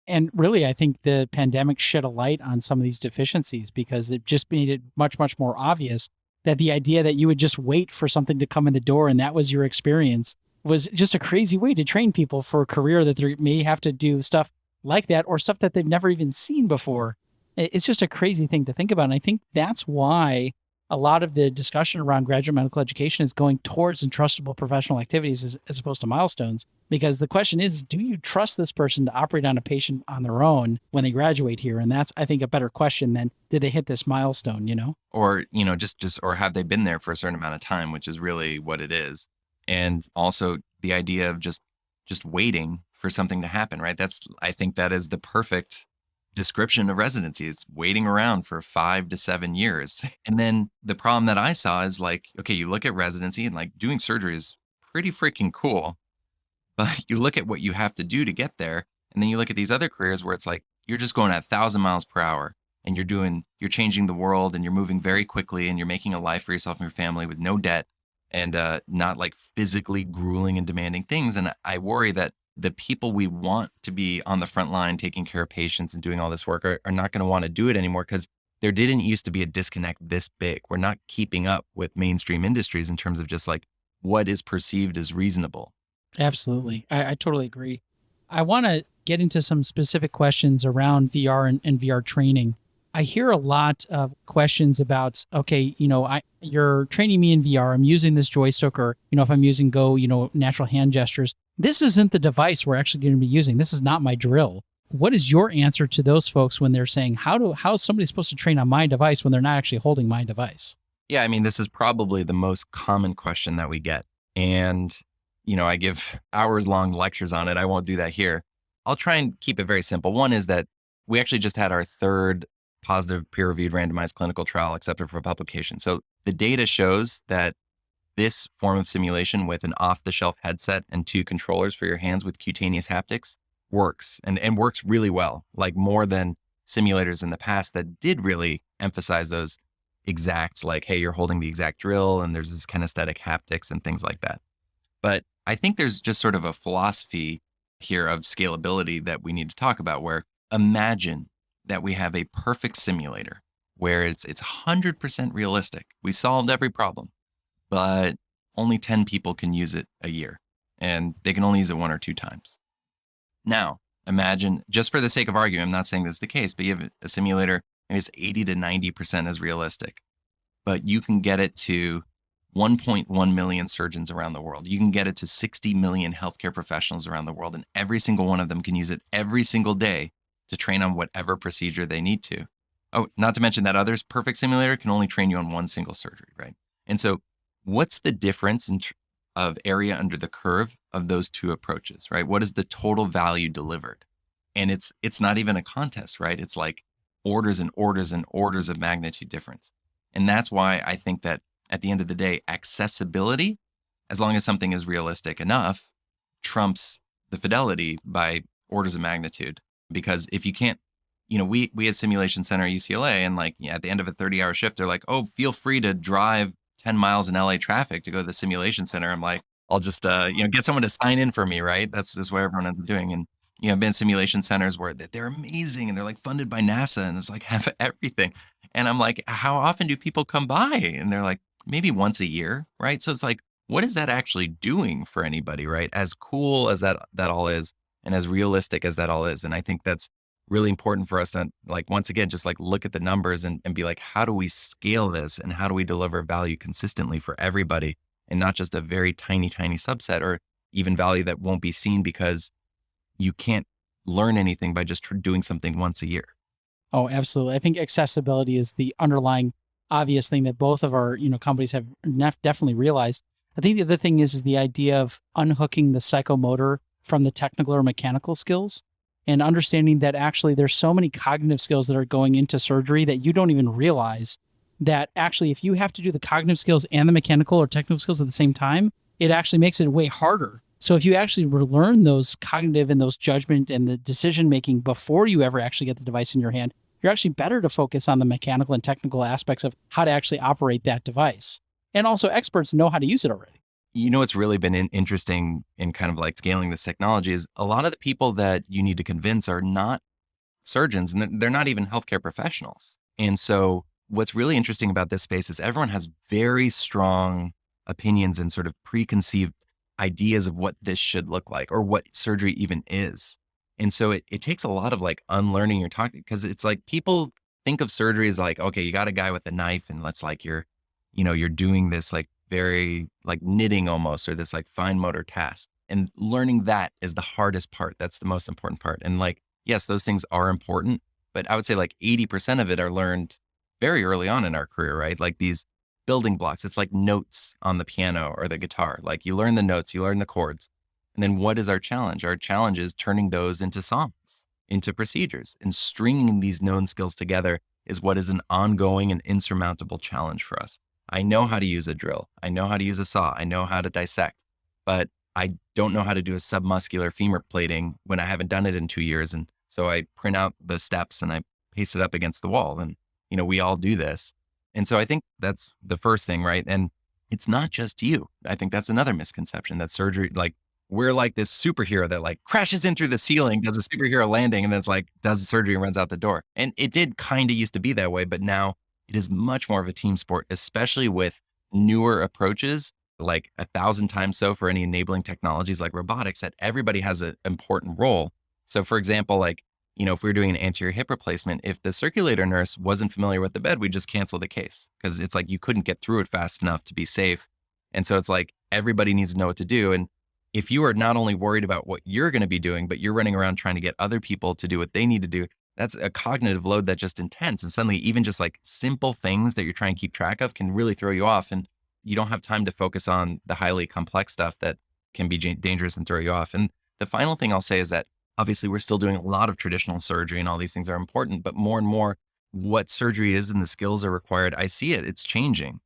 And really, I think the pandemic shed a light on some of these deficiencies because it just made it much, much more obvious that the idea that you would just wait for something to come in the door and that was your experience was just a crazy way to train people for a career that they may have to do stuff like that or stuff that they've never even seen before. It's just a crazy thing to think about. And I think that's why a lot of the discussion around graduate medical education is going towards entrustable professional activities as opposed to milestones. Because the question is, do you trust this person to operate on a patient on their own when they graduate here? And that's, I think, a better question than did they hit this milestone, Or, or have they been there for a certain amount of time, which is really what it is. And also the idea of just waiting for something to happen, right? I think that is the perfect description of residency. It's waiting around for 5 to 7 years. And then the problem that I saw is like, okay, you look at residency and like doing surgery is pretty freaking cool, but you look at what you have to do to get there. And then you look at these other careers where it's like, you're just going at 1,000 miles per hour and you're changing the world and you're moving very quickly and you're making a life for yourself and your family with no debt and not like physically grueling and demanding things. And I worry that the people we want to be on the front line taking care of patients and doing all this work are not going to want to do it anymore because there didn't used to be a disconnect this big. We're not keeping up with mainstream industries in terms of just like what is perceived as reasonable. Absolutely. I totally agree. I want to get into some specific questions around VR and VR training. I hear a lot of questions about, okay, you're training me in VR. I'm using this joystick, or, if I'm using Go, natural hand gestures. This isn't the device we're actually going to be using. This is not my drill. What is your answer to those folks when they're saying, how is somebody supposed to train on my device when they're not actually holding my device? Yeah, I mean, this is probably the most common question that we get. And, I give hours-long lectures on it. I won't do that here. I'll try and keep it very simple. One is that we actually just had our third positive peer-reviewed randomized clinical trial accepted for publication. So the data shows that this form of simulation with an off-the-shelf headset and 2 controllers for your hands with cutaneous haptics works and works really well, like more than simulators in the past that did really emphasize those exacts, like, hey, you're holding the exact drill and there's this kinesthetic haptics and things like that. But I think there's just sort of a philosophy here of scalability that we need to talk about, where imagine that we have a perfect simulator where it's 100% realistic. We solved every problem, but only 10 people can use it a year, and they can only use it 1 or 2 times. Now, imagine, just for the sake of argument, I'm not saying this is the case, but you have a simulator, and it's 80 to 90% as realistic, but you can get it to 1.1 million surgeons around the world. You can get it to 60 million healthcare professionals around the world, and every single one of them can use it every single day to train on whatever procedure they need to. Oh, not to mention that other's perfect simulator can only train you on one single surgery, right? And so what's the difference of area under the curve of those 2 approaches, right? What is the total value delivered? And it's not even a contest, right? It's like orders and orders and orders of magnitude difference. And that's why I think that at the end of the day, accessibility, as long as something is realistic enough, trumps the fidelity by orders of magnitude. Because if you can't, we had Simulation Center at UCLA, and at the end of a 30-hour shift, they're like, oh, feel free to drive 10 miles in LA traffic to go to the Simulation Center. I'm like, I'll just, get someone to sign in for me, right? That's what everyone ends up doing. And, I've been in simulation centers where they're amazing and they're like funded by NASA and it's like have everything. And I'm like, how often do people come by? And they're like, maybe once a year, right? So it's like, what is that actually doing for anybody, right? As cool as that all is, and as realistic as that all is. And I think that's really important for us to, once again, just look at the numbers and be like, how do we scale this and how do we deliver value consistently for everybody and not just a very tiny, tiny subset, or even value that won't be seen because you can't learn anything by just doing something once a year. Oh, absolutely. I think accessibility is the underlying obvious thing that both of our, companies have definitely realized. I think the other thing is the idea of unhooking the psychomotor from the technical or mechanical skills, and understanding that actually there's so many cognitive skills that are going into surgery that you don't even realize that actually if you have to do the cognitive skills and the mechanical or technical skills at the same time, it actually makes it way harder. So if you actually learn those cognitive and those judgment and the decision making before you ever actually get the device in your hand, you're actually better to focus on the mechanical and technical aspects of how to actually operate that device. And also experts know how to use it already. What's really been interesting in kind of scaling this technology is a lot of the people that you need to convince are not surgeons and they're not even healthcare professionals. And so what's really interesting about this space is everyone has very strong opinions and sort of preconceived ideas of what this should look like or what surgery even is. And so it takes a lot of unlearning your talk, because it's people think of surgery as okay, you got a guy with a knife and you're doing this very knitting almost, or this fine motor task. And learning that is the hardest part. That's the most important part. And yes, those things are important, but I would say 80% of it are learned very early on in our career, right? These building blocks. It's like notes on the piano or the guitar. You learn the notes, you learn the chords. And then what is our challenge? Our challenge is turning those into songs, into procedures, and stringing these known skills together is what is an ongoing and insurmountable challenge for us. I know how to use a drill. I know how to use a saw. I know how to dissect, but I don't know how to do a submuscular femur plating when I haven't done it in 2 years. And so I print out the steps and I paste it up against the wall. And, we all do this. And so I think that's the first thing, right? And it's not just you. I think that's another misconception, that surgery, we're like this superhero that like crashes in through the ceiling, does a superhero landing, and then it's like does the surgery and runs out the door. And it did kind of used to be that way, but now it is much more of a team sport, especially with newer approaches, like 1,000 times so for any enabling technologies like robotics, that everybody has an important role. So for example, like, if we were doing an anterior hip replacement, if the circulator nurse wasn't familiar with the bed, we just cancel the case because it's like you couldn't get through it fast enough to be safe. And so it's like everybody needs to know what to do. And if you are not only worried about what you're going to be doing, but you're running around trying to get other people to do what they need to do, that's a cognitive load that's just intense. And suddenly, even just like simple things that you're trying to keep track of can really throw you off. And you don't have time to focus on the highly complex stuff that can be dangerous and throw you off. And the final thing I'll say is that obviously we're still doing a lot of traditional surgery and all these things are important, but more and more what surgery is and the skills are required, I see it's changing.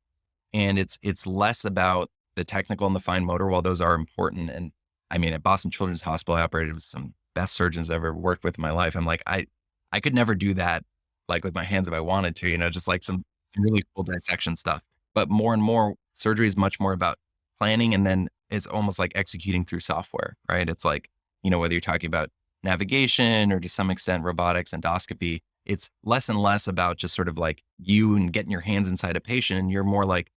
And it's less about the technical and the fine motor, while those are important. And I mean, at Boston Children's Hospital, I operated with some best surgeons I've ever worked with in my life. I'm like, I could never do that like with my hands if I wanted to, just like some really cool dissection stuff. But more and more surgery is much more about planning, and then it's almost like executing through software, right? It's like, whether you're talking about navigation or to some extent robotics, endoscopy, it's less and less about just sort of like you and getting your hands inside a patient. And you're more like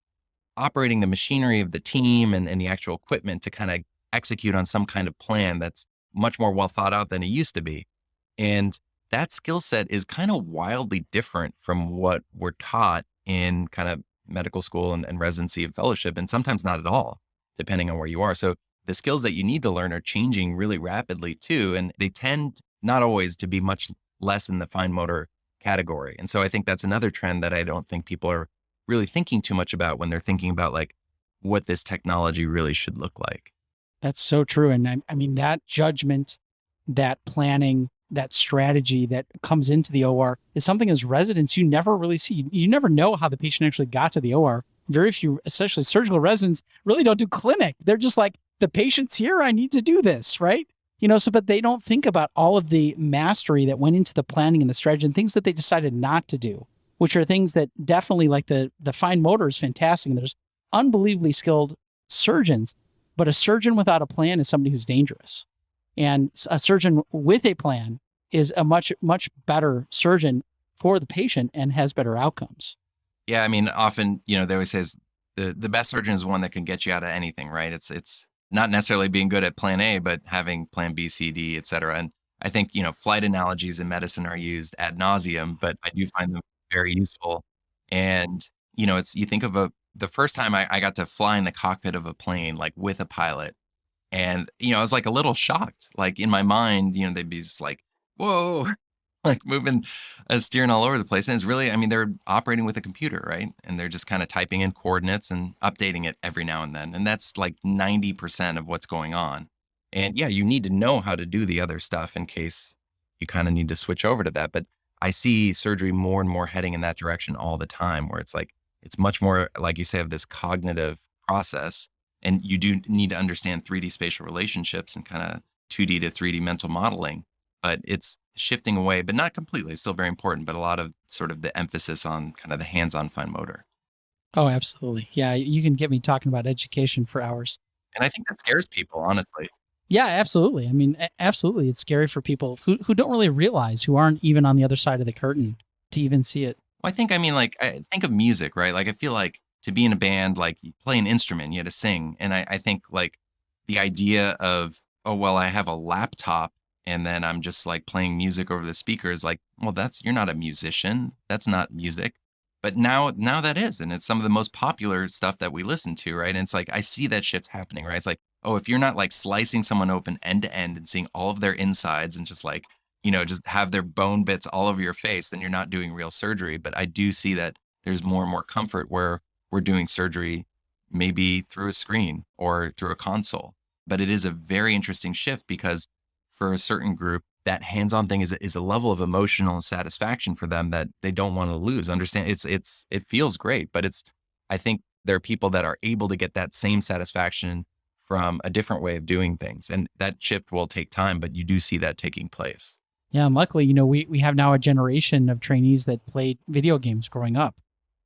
operating the machinery of the team and the actual equipment to kind of execute on some kind of plan that's much more well thought out than it used to be. And that skill set is kind of wildly different from what we're taught in kind of medical school and residency and fellowship, and sometimes not at all, depending on where you are. So the skills that you need to learn are changing really rapidly too. And they tend not always to be much less in the fine motor category. And so I think that's another trend that I don't think people are really thinking too much about when they're thinking about like what this technology really should look like. That's so true. And I mean, that judgment, that planning, that strategy that comes into the OR is something as residents you never really see. You never know how the patient actually got to the OR. Very few, especially surgical residents, really don't do clinic. They're just like, the patient's here, I need to do this, right? But they don't think about all of the mastery that went into the planning and the strategy and things that they decided not to do, which are things that definitely like the fine motor is fantastic. And there's unbelievably skilled surgeons, but a surgeon without a plan is somebody who's dangerous. And a surgeon with a plan is a much, much better surgeon for the patient and has better outcomes. Yeah. I mean, often, they always say the best surgeon is one that can get you out of anything, right? It's not necessarily being good at plan A, but having plan B, C, D, et cetera. And I think, flight analogies in medicine are used ad nauseum, but I do find them very useful. And, you think of the first time I got to fly in the cockpit of a plane, like with a pilot. And, I was like a little shocked, like in my mind, they'd be just like, whoa, like moving, steering all over the place. And it's really, I mean, they're operating with a computer, right? And they're just kind of typing in coordinates and updating it every now and then. And that's like 90% of what's going on. And yeah, you need to know how to do the other stuff in case you kind of need to switch over to that. But I see surgery more and more heading in that direction all the time, where it's like, it's much more, like you say, of this cognitive process. And you do need to understand 3D spatial relationships and kind of 2D to 3D mental modeling. But it's shifting away, but not completely. It's still very important, but a lot of sort of the emphasis on kind of the hands-on fine motor. Oh, absolutely. Yeah, you can get me talking about education for hours. And I think that scares people, honestly. Yeah, absolutely. I mean, absolutely. It's scary for people who don't really realize, who aren't even on the other side of the curtain to even see it. Well, I think, I think of music, right? Like, I feel like to be in a band, like you play an instrument, you had to sing. And I think like the idea of, oh, well, I have a laptop and then I'm just like playing music over the speakers, like, well, you're not a musician. That's not music. But now that is, and it's some of the most popular stuff that we listen to, right? And it's like, I see that shift happening, right? It's like, oh, if you're not like slicing someone open end to end and seeing all of their insides and just like, just have their bone bits all over your face, then you're not doing real surgery. But I do see that there's more and more comfort where we're doing surgery maybe through a screen or through a console. But it is a very interesting shift because for a certain group, that hands-on thing is a level of emotional satisfaction for them that they don't want to lose. Understand, it feels great, but I think there are people that are able to get that same satisfaction from a different way of doing things. And that shift will take time, but you do see that taking place. Yeah, and luckily, we have now a generation of trainees that played video games growing up.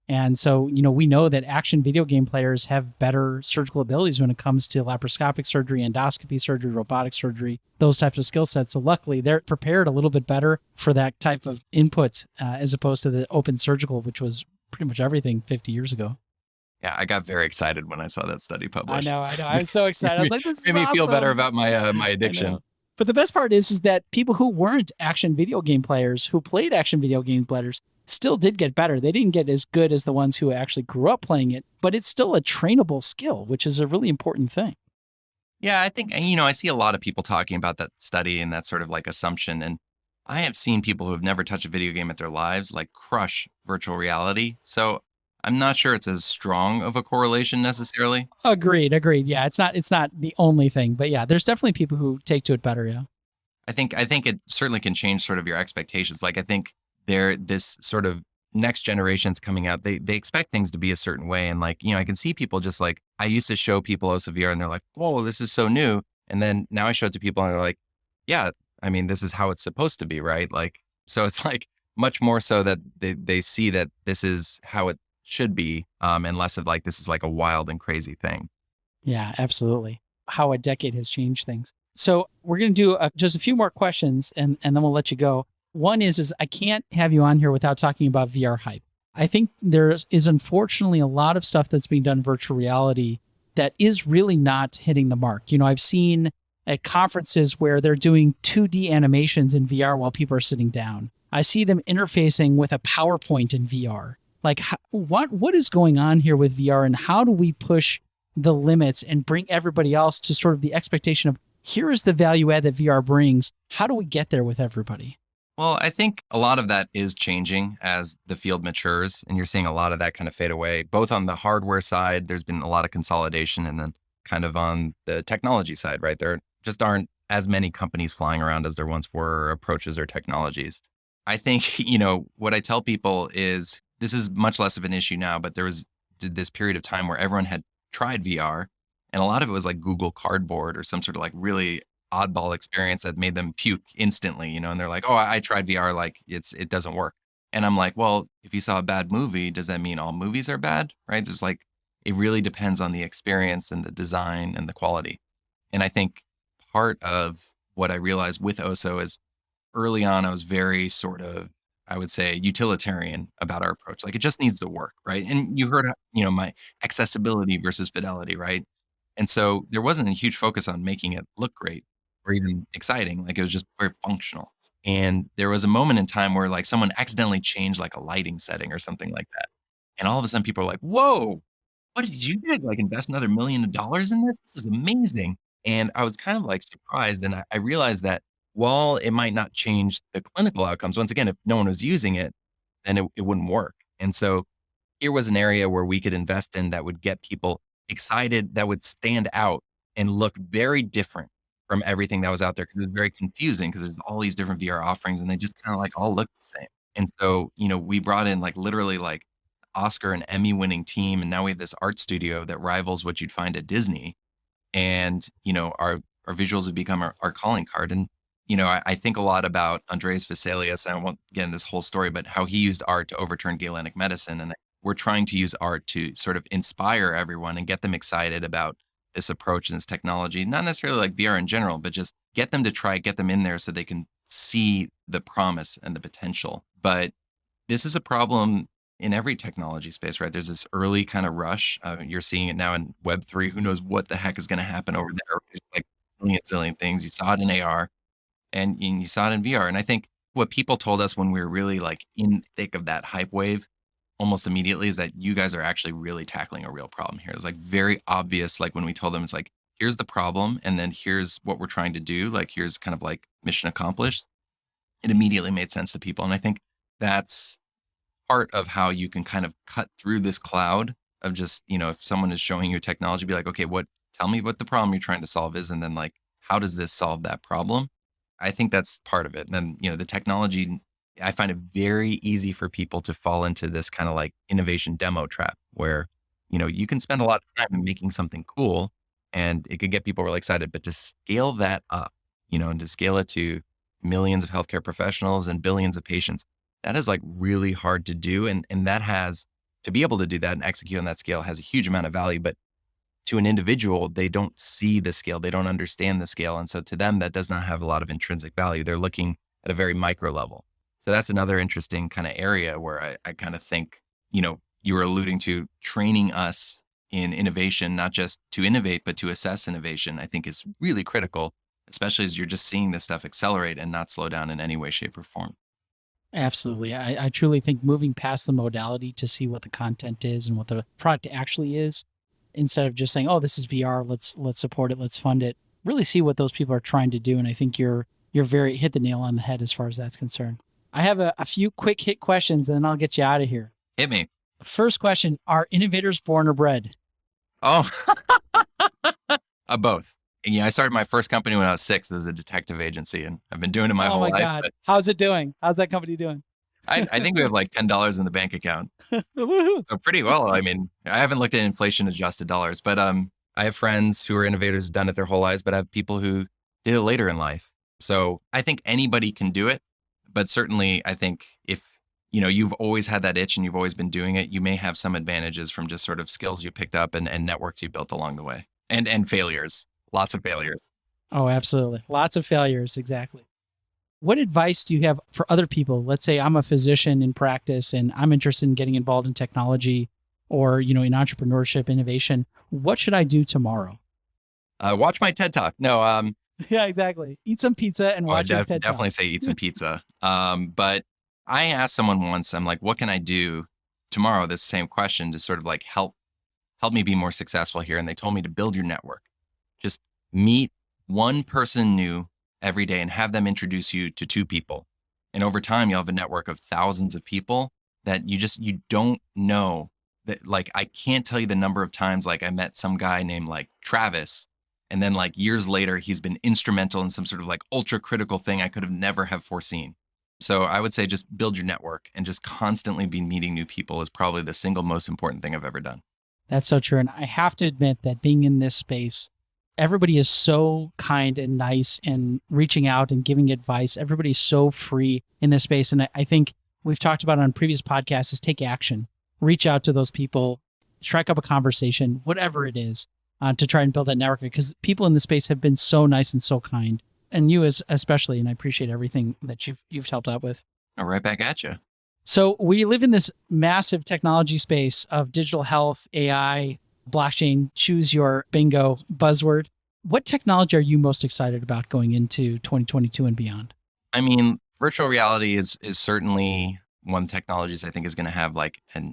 And so, we know that action video game players have better surgical abilities when it comes to laparoscopic surgery, endoscopy surgery, robotic surgery, those types of skill sets. So luckily, they're prepared a little bit better for that type of input as opposed to the open surgical, which was pretty much everything 50 years ago. Yeah, I got very excited when I saw that study published. I know. I was so excited. I was like, this is Made me feel better awesome. about my addiction. But the best part is that people who weren't action video game players, who played action video game players, still did get better. They didn't get as good as the ones who actually grew up playing it, but it's still a trainable skill, which is a really important thing. Yeah, I think, I see a lot of people talking about that study and that sort of like assumption. And I have seen people who have never touched a video game in their lives like crush virtual reality. So I'm not sure it's as strong of a correlation necessarily. Agreed. Yeah, it's not the only thing, but yeah, there's definitely people who take to it better. Yeah. I think it certainly can change sort of your expectations. Like I think this sort of next generations coming out, they expect things to be a certain way. And like, I can see people just like, I used to show people Osso VR and they're like, whoa, this is so new. And then now I show it to people and they're like, yeah, I mean, this is how it's supposed to be, right? Like, so it's like much more so that they see that this is how it should be, and less of like, this is like a wild and crazy thing. Yeah, absolutely. How a decade has changed things. So we're going to do just a few more questions and then we'll let you go. One is I can't have you on here without talking about VR hype. I think there is unfortunately a lot of stuff that's being done in virtual reality that is really not hitting the mark. I've seen at conferences where they're doing 2D animations in VR while people are sitting down. I see them interfacing with a PowerPoint in VR. Like, what is going on here with VR, and how do we push the limits and bring everybody else to sort of the expectation of, here is the value add that VR brings. How do we get there with everybody? Well, I think a lot of that is changing as the field matures, and you're seeing a lot of that kind of fade away, both on the hardware side. There's been a lot of consolidation, and then kind of on the technology side, right? There just aren't as many companies flying around as there once were, or approaches or technologies. I think, what I tell people is this is much less of an issue now, but there was this period of time where everyone had tried VR, and a lot of it was like Google Cardboard or some sort of like really oddball experience that made them puke instantly, and they're like, oh, I tried VR, like it doesn't work. And I'm like, well, if you saw a bad movie, does that mean all movies are bad? Right? There's like, it really depends on the experience and the design and the quality. And I think part of what I realized with Osso is early on, I was very sort of, I would say, utilitarian about our approach. Like it just needs to work, right? And you heard, my accessibility versus fidelity, right? And so there wasn't a huge focus on making it look great or even exciting. Like it was just very functional. And there was a moment in time where like someone accidentally changed like a lighting setting or something like that. And all of a sudden people are like, whoa, what did you do? Like invest another $1 million in this? This is amazing. And I was kind of like surprised. And I realized that while it might not change the clinical outcomes, once again, if no one was using it, then it wouldn't work. And so here was an area where we could invest in that would get people excited, that would stand out and look very different from everything that was out there, because it was very confusing because there's all these different VR offerings and they just kind of like all look the same. And so, we brought in like literally like Oscar and Emmy winning team. And now we have this art studio that rivals what you'd find at Disney. And, our visuals have become our calling card. And, I think a lot about Andreas Vesalius, and I won't get in this whole story, but how he used art to overturn Galenic medicine. And we're trying to use art to sort of inspire everyone and get them excited about this approach and this technology, not necessarily like VR in general, but just get them to try, get them in there so they can see the promise and the potential. But this is a problem in every technology space, right? There's this early kind of rush. You're seeing it now in Web3. Who knows what the heck is going to happen over there? There's like a zillion things. You saw it in AR and you saw it in VR. And I think what people told us when we were really like in thick of that hype wave almost immediately is that you guys are actually really tackling a real problem here. It's like very obvious. Like when we told them, it's like, here's the problem. And then here's what we're trying to do. Like, here's kind of like mission accomplished. It immediately made sense to people. And I think that's part of how you can kind of cut through this cloud of just, if someone is showing you technology, be like, okay, tell me what the problem you're trying to solve is. And then like, how does this solve that problem? I think that's part of it. And then, the technology, I find it very easy for people to fall into this kind of like innovation demo trap where, you can spend a lot of time making something cool and it could get people really excited, but to scale that up, and to scale it to millions of healthcare professionals and billions of patients, that is like really hard to do. And that has to be able to do that and execute on that scale has a huge amount of value. But to an individual, they don't see the scale. They don't understand the scale. And so to them, that does not have a lot of intrinsic value. They're looking at a very micro level. So that's another interesting kind of area where I kind of think, you were alluding to training us in innovation, not just to innovate, but to assess innovation, I think is really critical, especially as you're just seeing this stuff accelerate and not slow down in any way, shape, or form. Absolutely. I truly think moving past the modality to see what the content is and what the product actually is, instead of just saying, oh, this is VR, let's support it, let's fund it, really see what those people are trying to do. And I think you're very hit the nail on the head as far as that's concerned. I have a few quick hit questions and then I'll get you out of here. Hit me. First question, are innovators born or bred? Oh, both. And, I started my first company when I was 6. It was a detective agency, and I've been doing it my whole life. God. How's it doing? How's that company doing? I think we have like $10 in the bank account. Woohoo. So pretty well. I mean, I haven't looked at inflation adjusted dollars, but I have friends who are innovators who've done it their whole lives, but I have people who did it later in life. So I think anybody can do it, but certainly I think if you've always had that itch and you've always been doing it, you may have some advantages from just sort of skills you picked up and networks you built along the way, and failures. Lots of failures. Oh, absolutely. Lots of failures. Exactly. What advice do you have for other people? Let's say I'm a physician in practice and I'm interested in getting involved in technology or, in entrepreneurship, innovation. What should I do tomorrow? Watch my TED Talk. No. Yeah, exactly. Eat some pizza and watch his TED Talk. Definitely say eat some pizza. But I asked someone once, I'm like, what can I do tomorrow? This same question to sort of like help me be more successful here. And they told me to build your network. Just meet one person new every day and have them introduce you to 2 people. And over time, you'll have a network of thousands of people that you don't know that. Like, I can't tell you the number of times, like I met some guy named like Travis. And then like years later, he's been instrumental in some sort of like ultra critical thing I could have never have foreseen. So I would say just build your network and just constantly be meeting new people is probably the single most important thing I've ever done. That's so true. And I have to admit that being in this space, everybody is so kind and nice and reaching out and giving advice. Everybody's so free in this space. And I think we've talked about on previous podcasts is take action, reach out to those people, strike up a conversation, whatever it is, to try and build that network, because people in the space have been so nice and so kind. And you especially, and I appreciate everything that you've helped out with. Right back at you. So we live in this massive technology space of digital health, AI, blockchain, choose your bingo buzzword. What technology are you most excited about going into 2022 and beyond? I mean, virtual reality is certainly one of the technologies I think is going to have like a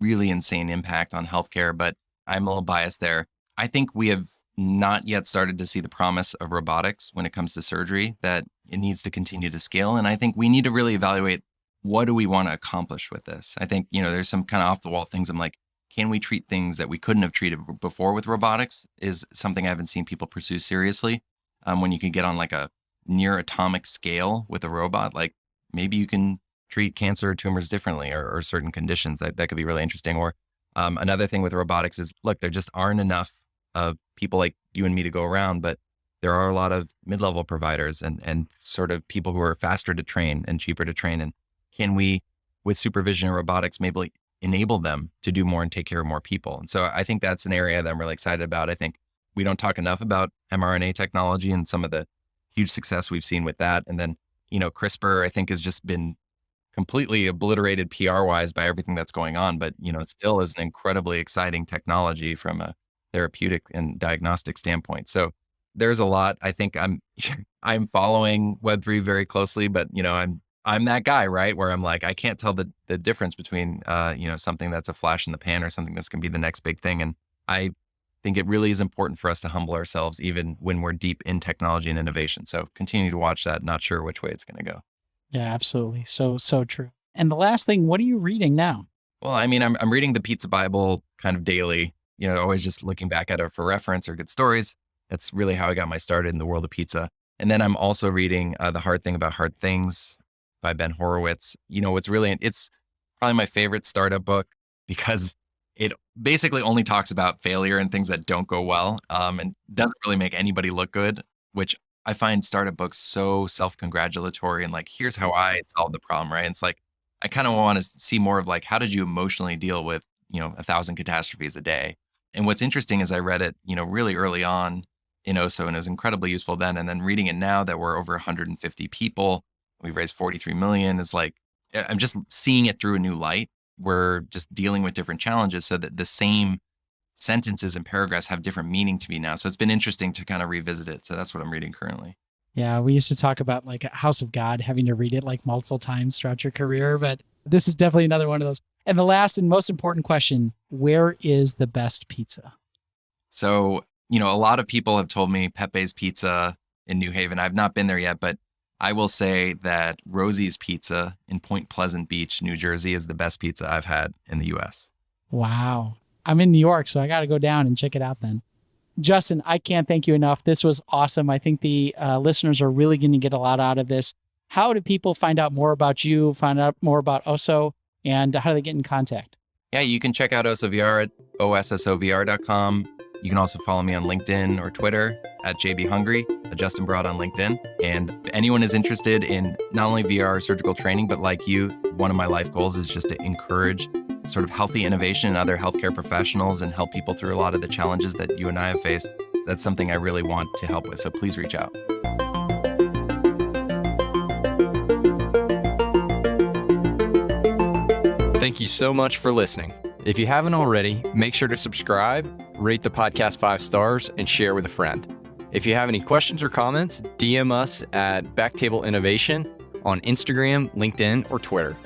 really insane impact on healthcare, but I'm a little biased there. I think we have not yet started to see the promise of robotics when it comes to surgery, that it needs to continue to scale. And I think we need to really evaluate, what do we want to accomplish with this? I think, there's some kind of off the wall things. I'm like, can we treat things that we couldn't have treated before with robotics is something I haven't seen people pursue seriously. When you can get on like a near atomic scale with a robot, like maybe you can treat cancer or tumors differently or certain conditions. That could be really interesting. Or another thing with robotics is, look, there just aren't enough of people like you and me to go around, but there are a lot of mid-level providers and sort of people who are faster to train and cheaper to train. And can we, with supervision and robotics, maybe enable them to do more and take care of more people? And so I think that's an area that I'm really excited about. I think we don't talk enough about mRNA technology and some of the huge success we've seen with that. And then, CRISPR, I think, has just been completely obliterated PR-wise by everything that's going on, but, it still is an incredibly exciting technology from a therapeutic and diagnostic standpoint. So there's a lot. I think I'm following Web3 very closely, but, I'm that guy, right? Where I'm like, I can't tell the difference between, something that's a flash in the pan or something that's going to be the next big thing. And I think it really is important for us to humble ourselves, even when we're deep in technology and innovation. So continue to watch that. Not sure which way it's going to go. Yeah, absolutely. So true. And the last thing, what are you reading now? Well, I mean, I'm reading the Pizza Bible kind of daily, always just looking back at it for reference or good stories. That's really how I got my start in the world of pizza. And then I'm also reading The Hard Thing About Hard Things by Ben Horowitz. It's probably my favorite startup book because it basically only talks about failure and things that don't go well, and doesn't really make anybody look good, which I find startup books so self-congratulatory and like, here's how I solved the problem, right? It's like, I kind of want to see more of like, how did you emotionally deal with 1,000 catastrophes a day. And what's interesting is I read it, really early on in Osso, and it was incredibly useful then. And then reading it now that we're over 150 people, we've raised 43 million. It's like, I'm just seeing it through a new light. We're just dealing with different challenges so that the same sentences and paragraphs have different meaning to me now. So it's been interesting to kind of revisit it. So that's what I'm reading currently. Yeah, we used to talk about like House of God, having to read it like multiple times throughout your career, but this is definitely another one of those. And the last and most important question, where is the best pizza? So, a lot of people have told me Pepe's Pizza in New Haven. I've not been there yet, but I will say that Rosie's Pizza in Point Pleasant Beach, New Jersey is the best pizza I've had in the U.S. Wow. I'm in New York, so I got to go down and check it out then. Justin, I can't thank you enough. This was awesome. I think the listeners are really going to get a lot out of this. How do people find out more about you, find out more about Osso, and how do they get in contact? Yeah, you can check out Osso VR at ossovr.com. You can also follow me on LinkedIn or Twitter at jbhungry, Justin Barad on LinkedIn. And if anyone is interested in not only VR surgical training, but like you, one of my life goals is just to encourage sort of healthy innovation in other healthcare professionals and help people through a lot of the challenges that you and I have faced. That's something I really want to help with. So please reach out. Thank you so much for listening. If you haven't already, make sure to subscribe, rate the podcast 5 stars, and share with a friend. If you have any questions or comments, DM us at BackTable Innovation on Instagram, LinkedIn, or Twitter.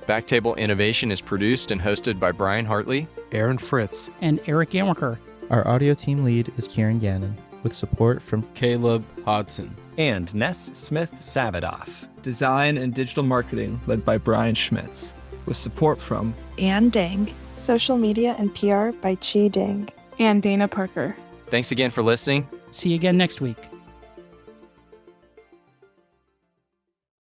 BackTable Innovation is produced and hosted by Brian Hartley, Aaron Fritz, and Eric Gantwerker. Our audio team lead is Kieran Gannon, with support from Caleb Hodson, and Ness Smith-Savadoff. Design and digital marketing led by Brian Schmitz, with support from Ann Dang. Social media and PR by Chi Ding. And Dana Parker. Thanks again for listening. See you again next week.